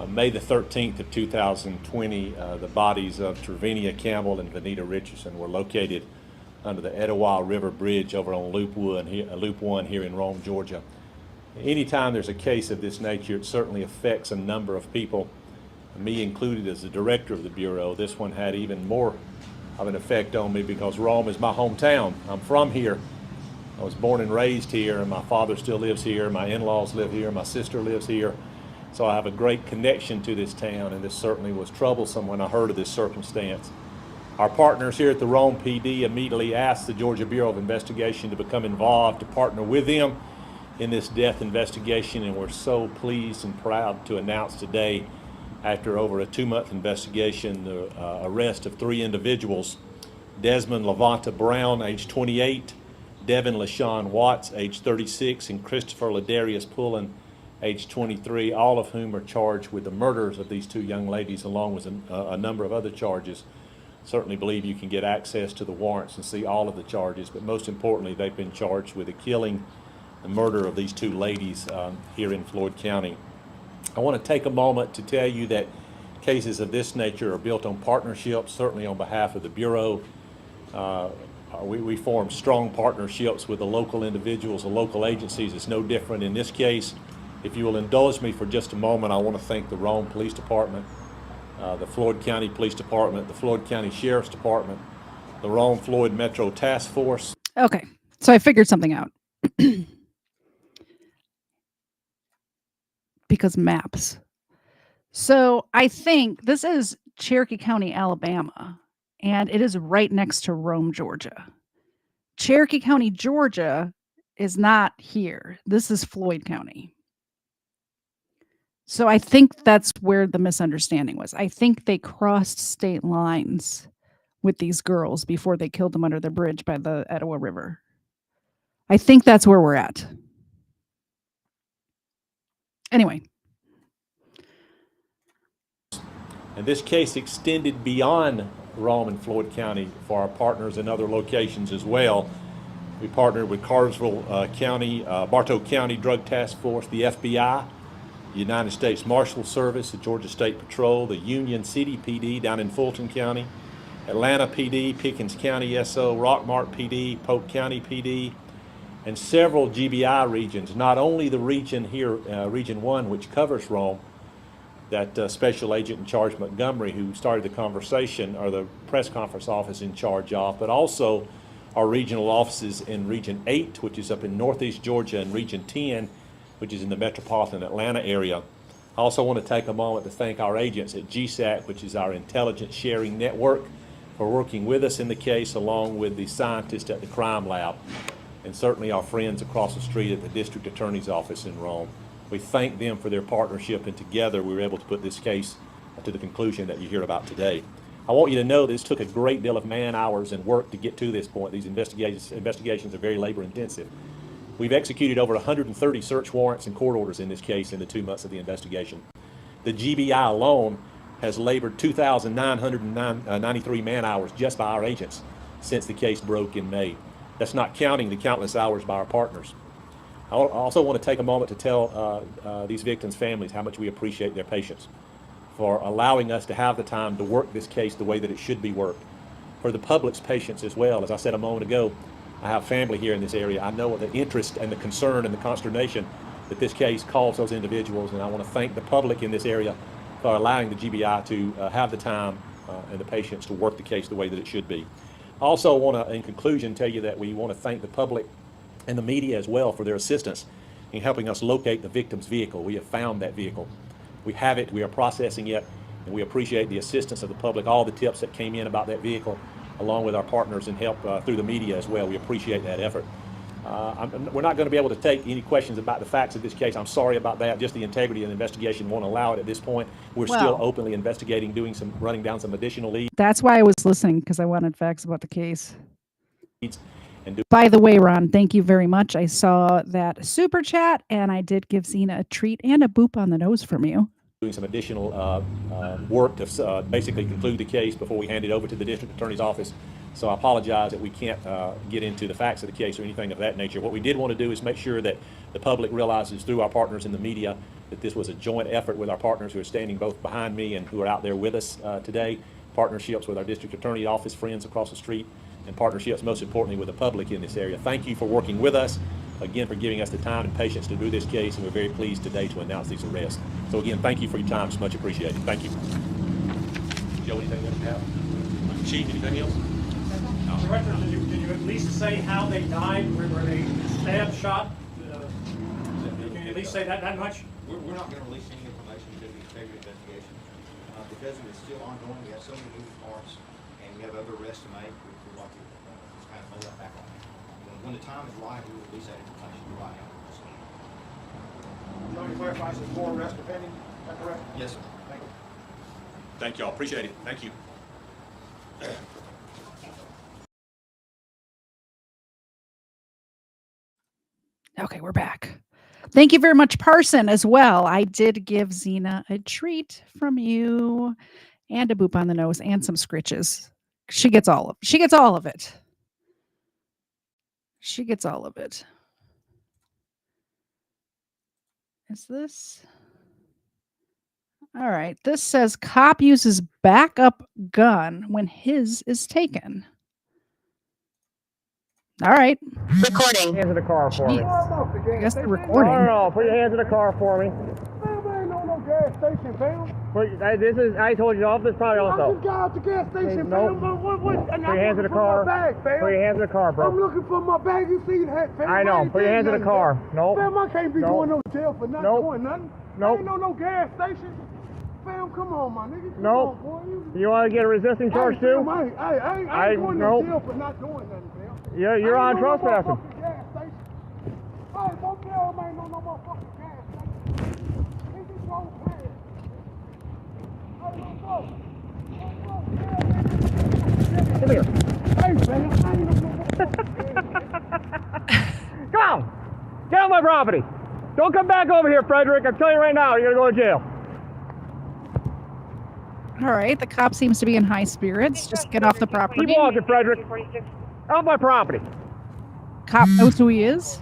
May the 13th of 2020, the bodies of Trevina Campbell and Vanita Richardson were located under the Etowah River Bridge over on Loop 1 here in Rome, Georgia. Anytime there's a case of this nature, it certainly affects a number of people, me included as the director of the Bureau. This one had even more of an effect on me because Rome is my hometown. I'm from here. I was born and raised here, and my father still lives here. My in-laws live here. My sister lives here. So I have a great connection to this town, and this certainly was troublesome when I heard of this circumstance. Our partners here at the Rome PD immediately asked the Georgia Bureau of Investigation to become involved, to partner with them in this death investigation, and we're so pleased and proud to announce today, after over a 2-month investigation, the arrest of 3 individuals: Desmond LaVonta Brown, age 28, Devin LaShawn Watts, age 36, and Christopher Ladarius Pullen, age 23, all of whom are charged with the murders of these 2 young ladies, along with a number of other charges. Certainly believe you can get access to the warrants and see all of the charges, but most importantly, they've been charged with the killing and murder of these 2 ladies here in Floyd County. I want to take a moment to tell you that cases of this nature are built on partnerships. Certainly on behalf of the Bureau, we form strong partnerships with the local individuals, the local agencies. It's no different in this case. If you will indulge me for just a moment, I want to thank the Rome Police Department, the Floyd County Police Department, the Floyd County Sheriff's Department, the Rome Floyd Metro Task Force. Okay, so I figured something out. Because maps. So I think this is Cherokee County, Alabama, and it is right next to Rome, Georgia. Cherokee County, Georgia is not here. This is Floyd County. So I think that's where the misunderstanding was. I think they crossed state lines with these girls before they killed them under the bridge by the Etowah River. I think that's where we're at. Anyway. And this case extended beyond Rome and Floyd County for our partners in other locations as well. We partnered with Cartersville County, Bartow County Drug Task Force, the FBI, the United States Marshal Service, the Georgia State Patrol, the Union City PD down in Fulton County, Atlanta PD, Pickens County SO, Rockmart PD, Polk County PD, and several GBI regions, not only the region here, Region 1, which covers Rome, that Special Agent in charge Montgomery, who started the conversation, or the press conference office in charge of, but also our regional offices in Region 8, which is up in Northeast Georgia, and Region 10, which is in the metropolitan Atlanta area. I also want to take a moment to thank our agents at GSAC, which is our intelligence sharing network, for working with us in the case, along with the scientists at the crime lab. and certainly our friends across the street at the District Attorney's Office in Rome. We thank them for their partnership, and together we were able to put this case to the conclusion that you hear about today. I want you to know this took a great deal of man hours and work to get to this point. These investigations are very labor intensive. We've executed over 130 search warrants and court orders in this case in the 2 months of the investigation. The GBI alone has labored 2,993 man hours just by our agents since the case broke in May. That's not counting the countless hours by our partners. I also want to take a moment to tell these victims' families how much we appreciate their patience, for allowing us to have the time to work this case the way that it should be worked. For the public's patience as well. As I said a moment ago, I have family here in this area. I know the interest and the concern and the consternation that this case caused those individuals, and I want to thank the public in this area for allowing the GBI to have the time and the patience to work the case the way that it should be. I also want to, in conclusion, tell you that we want to thank the public and the media as well for their assistance in helping us locate the victim's vehicle. We have found that vehicle. We have it, we are processing it, and we appreciate the assistance of the public, all the tips that came in about that vehicle, along with our partners and help through the media as well. We appreciate that effort. We're not going to be able to take any questions about the facts of this case. I'm sorry about that. Just the integrity of the investigation won't allow it at this point. We're still openly investigating, running down some additional leads. That's why I was listening, because I wanted facts about the case. By the way, Ron, thank you very much. I saw that super chat, and I did give Zena a treat and a boop on the nose from you. Doing some additional work to basically conclude the case before we hand it over to the District Attorney's Office. So I apologize that we can't get into the facts of the case or anything of that nature. What we did want to do is make sure that the public realizes through our partners in the media that this was a joint effort with our partners who are standing both behind me and who are out there with us today. Partnerships with our District Attorney's Office friends across the street, and partnerships, most importantly, with the public in this area. Thank you for working with us, again, for giving us the time and patience to do this case, and we're very pleased today to announce these arrests. So again, thank you for your time. It's much appreciated. Thank you. Joe, anything else to have? Chief, anything else? Director, can you at least say how they died? Were they stabbed, shot? Can you at least say that much? We're not going to release any information to the integrity investigation because it is still ongoing. We have so many moving parts, and we have other arrests to make. We'd like to just kind of hold that back on. When the time is right, we will release that information right now. Let me clarify, so more arrests are pending. Is that correct? Yes, sir. Thank you. Thank you all. Appreciate it. Thank you. Okay, we're back. Thank you very much, Parson, as well. I did give Zena a treat from you and a boop on the nose and some scritches. She gets all of it. She gets all of it. She gets all of it. Is this? All right. This says cop uses backup gun when his is taken. All right. Recording. Hands in the car for me. I guess they're recording. No, put your hands in the car for me. Man, ain't no gas station, fam. This is, I told you off this probably I also. just got out the gas station, Nope. fam. Put your hands in the car. Put your hands in the car, bro. I'm looking for my bag. You see that, fam? I know. Put your hands in the car. Nope. Fam, I can't be going no jail for not doing nothing. Nope. Ain't no gas station. Fam, come on, my nigga. Come Nope. on, boy. You want to get a resisting charge too? I ain't going no jail for not doing nothing, fam. Yeah, you're on trespassing. Hey, don't tell me ain't no motherfucking gas station. This is so bad. Come here. Hey, man, I ain't no motherfucking gas. Come on. Get on my property. Don't come back over here, Frederick. I'm telling you right now, you're going to go to jail. All right. The cop seems to be in high spirits. Just get off the property. Keep walking, Frederick. Off my property. Cop knows who he is.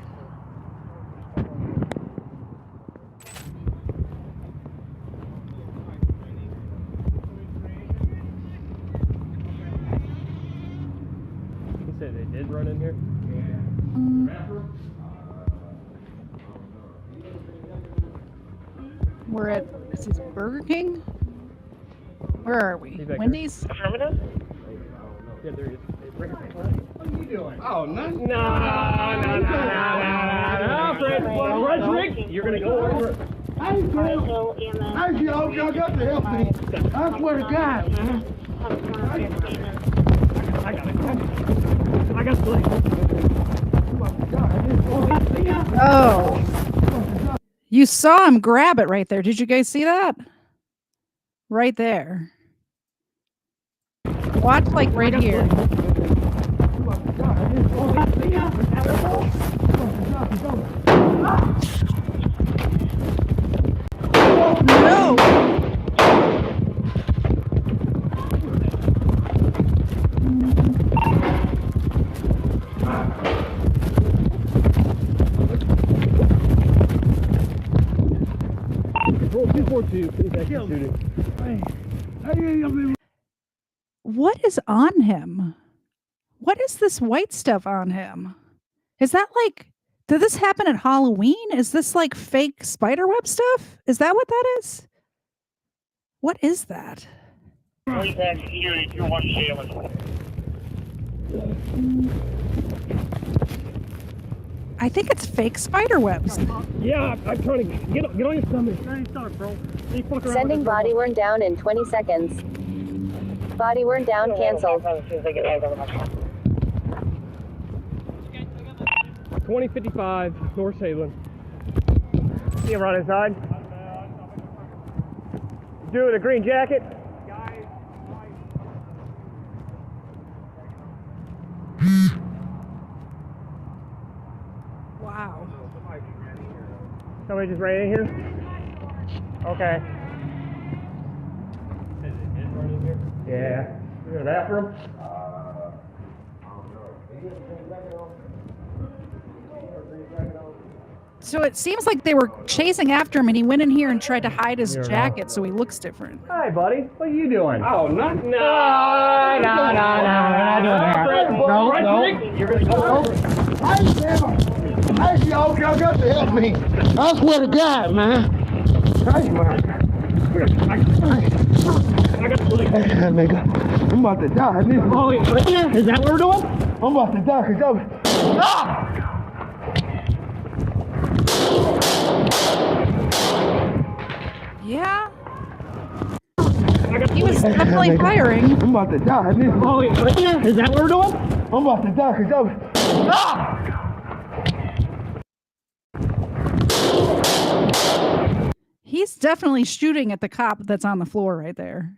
You said they did run in here? We're at, this is Burger King? Where are we? Wendy's? Affirmative? Yeah, there he is. What are you doing? Oh, nothing. No, Frederick, you're going to go over. Hey, girl. Hey, y'all got to help me. I swear to God, man. I got it. I got the Oh. You saw him grab it right there. Did you guys see that? Right there. Watch like right here. No. What is on him? What is this white stuff on him? Is that like, did this happen at Halloween? Is this like fake spiderweb stuff? Is that what that is? What is that? I think it's fake spider webs. Yeah, I'm trying to get on your stomach. Bro. Sending body worn down in 20 seconds. Body worn down canceled. 2055 North Salem. See him right inside. Dude, a green jacket. Wow. Somebody just ran in here? Okay. Yeah. You in the bathroom? So it seems like they were chasing after him and he went in here and tried to hide his jacket so he looks different. Hi, buddy. What are you doing? Oh, nothing. No, we're not doing that. No. You're going to go. Hey, y'all got to help me. I swear to God, man. Hey, man. I'm about to die. Is that what we're doing? I'm about to die. Ah! Yeah. He was definitely firing. I'm about to die. Is that what we're doing? I'm about to die. Ah! He's definitely shooting at the cop that's on the floor right there.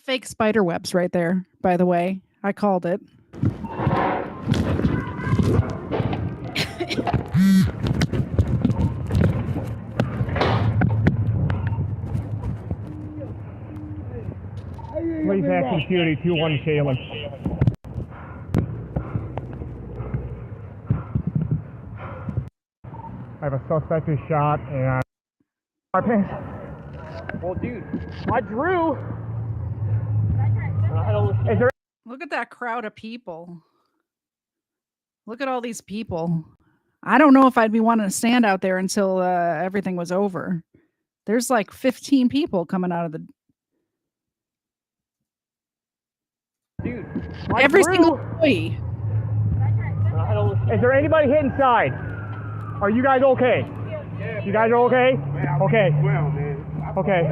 Fake spider webs right there, by the way. I called it. Police action security 21 Salem. I have a suspect who's shot and my pants. Well, dude, I drew. Is there? Look at that crowd of people. Look at all these people. I don't know if I'd be wanting to stand out there until everything was over. There's like 15 people coming out of the... Dude, every single employee. Is there anybody hit inside? Are you guys okay? You guys are okay? Okay. Okay.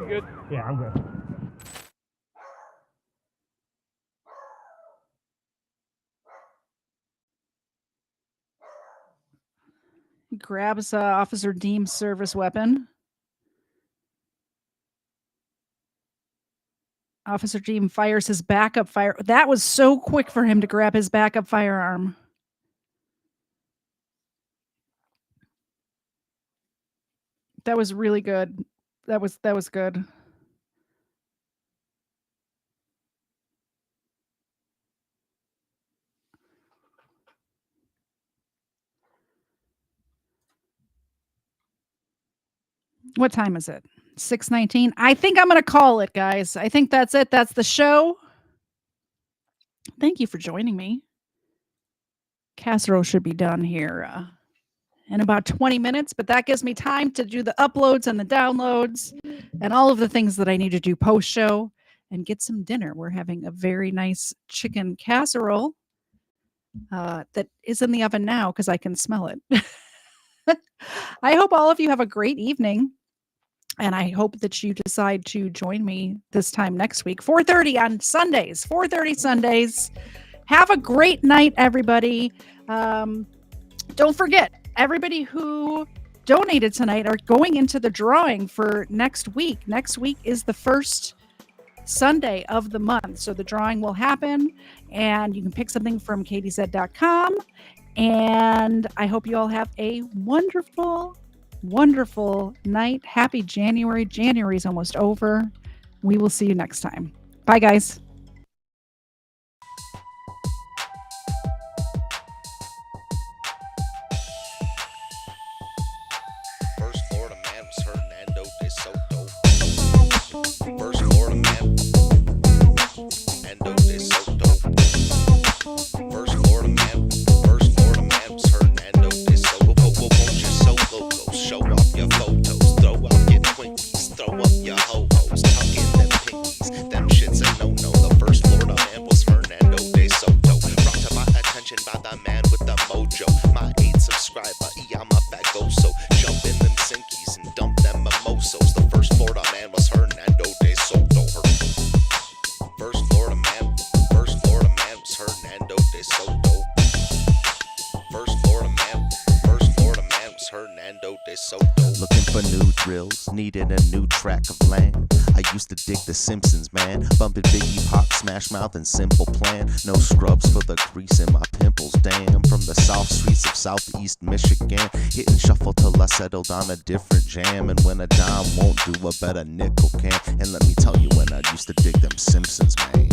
You good? Yeah, I'm good. He grabs Officer Deem's service weapon. Officer Deem fires his backup fire. That was so quick for him to grab his backup firearm. That was really good. That was good. What time is it? 6:19. I think I'm going to call it, guys. I think that's it. That's the show. Thank you for joining me. Casserole should be done here in about 20 minutes, but that gives me time to do the uploads and the downloads and all of the things that I need to do post-show and get some dinner. We're having a very nice chicken casserole that is in the oven now because I can smell it. I hope all of you have a great evening. And I hope that you decide to join me this time next week, 4:30 on Sundays, 4:30 Sundays. Have a great night, everybody. Don't forget, everybody who donated tonight are going into the drawing for next week. Next week is the first Sunday of the month. So the drawing will happen, and you can pick something from katz.com. And I hope you all have a wonderful night. Happy January. January's almost over. We will see you next time. Bye, guys. First Florida man was Hernando de Soto. First Florida man, Hernando de Soto. First Florida man was Hernando de Soto. Won't you so loco? Show off your photos, throw out your Twinkies, throw up your ho-hos, tuck in them pinkies. Them shits a no-no. The first Florida man was Hernando de Soto. Brought to my attention by the man with the mojo. My 8th subscriber, I'm a fagoso. Jump in them sinkies and dump them mimosos. The first Florida man was Hernando de Soto. First Florida man was Hernando de Soto. First Florida man was Hernando de Soto. Looking for new thrills, needing a new track of land. I used to dig The Simpsons, man. Bumping Biggie, Pop, Smash Mouth, and Simple Plan. No scrubs for the crease in my pimples, damn. From the south streets of southeast Michigan, hitting shuffle till I settled on a different jam. And when a dime won't do, a better nickel can. And let me tell you, when I used to dig them Simpsons, man.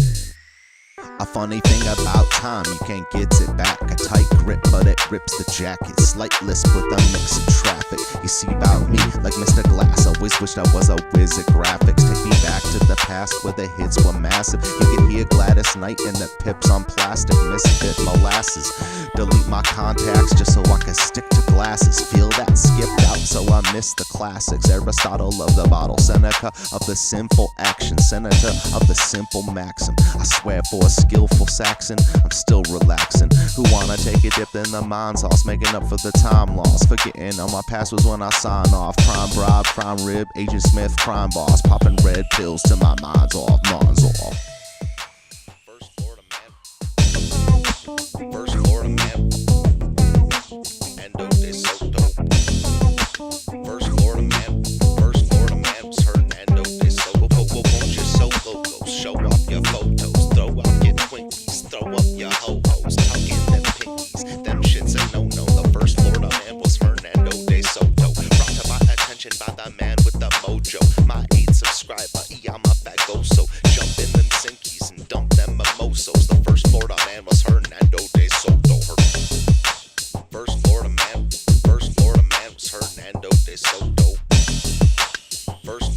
A funny thing about time, you can't get it back. A tight grip, but it rips the jacket. Slight lisp with a mix of traffic. You see about me, like Mr. Glass, always wished I was a whiz at graphics. Take me back to the past where the hits were massive. You could hear Gladys Knight and the Pips on plastic. Misfit molasses. Delete my contacts just so I can stick to glasses. Feel that skipped out, so I miss the classics. Aristotle of the bottle, Seneca of the sinful action, senator of the simple maxim. I swear for a skillful Saxon, I'm still relaxing. Who wanna take a dip in the mind sauce, making up for the time lost, forgetting all my past was when I sign off. Prime bribe, prime rib, Agent Smith, crime boss, popping red pills till my mind's off, mind's off. First Florida man, first Florida man, Hernando de Soto. First Florida man was Hernando de Soto. Won't you so loco? Show off your photos, throw out your Twinkies, throw up your ho-hos, tuck in them pinkies. Them shits a no-no. The first Florida man was Hernando de Soto. Brought to my attention by the man with the mojo. My 8th subscriber, I'm a fagoso. Jump in them sinkies and dump them mimosos. The first Florida man was Hernando de Soto. First Florida man was Hernando de Soto. First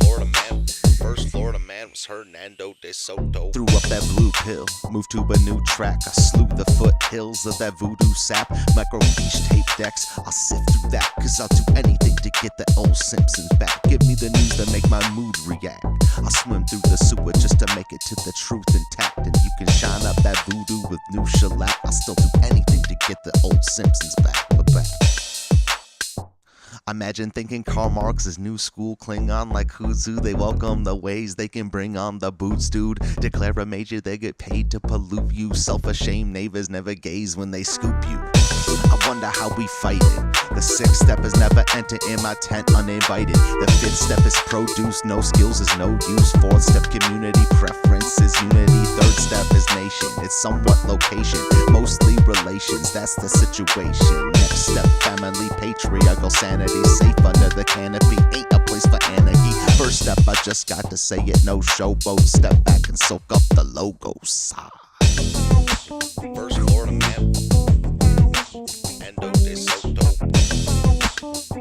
Florida man was Hernando de Soto. Threw up that blue pill, moved to a new track. I slew the foothills of that voodoo sap. Microfiche tape decks, I'll sift through that, cause I'll do anything to get the old Simpsons back. Give me the news that make my mood react. I'll swim through the sewer just to make it to the truth intact. And you can shine up that voodoo with new shellac. I'll still do anything to get the old Simpsons back. Imagine thinking Karl Marx is new school Klingon like Huzu. They welcome the ways they can bring on the boots, dude. Declare a major, they get paid to pollute you. Self-ashamed neighbors never gaze when they scoop you. I wonder how we fight it. The 6th step is never enter in my tent uninvited. The 5th step is produce, no skills is no use. 4th step community preference is unity. 3rd step is nation, it's somewhat location, mostly relations, that's the situation. Next step family, patriarchal sanity. Safe under the canopy, ain't a place for anarchy. 1st step I just got to say it, no showboat. Step back and soak up the logos. First Florida man, Hernando de Soto.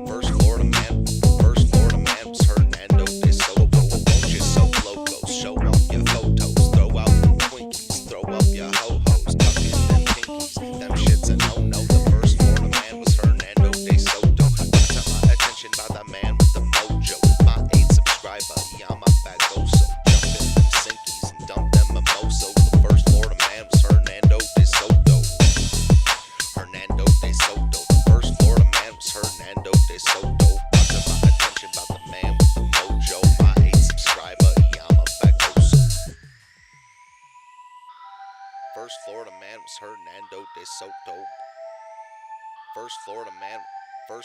First Florida man was Hernando de Soto. Won't you so logos? Show off your photos, throw out them Twinkies, throw up your ho-hos, tuck in them pinkies. Them shits a no-no. The first Florida man was Hernando de Soto. Brought to my attention by the man with the mojo. My 8th subscriber, I'm a fagoso. Jump in them sinkies and dump them mimosos. The first Florida man was Hernando de Soto. de Soto. Brought to my attention about the man with the mojo. My 8th subscriber, Yama Bagosa. First Florida man was Hernando de Soto. First Florida man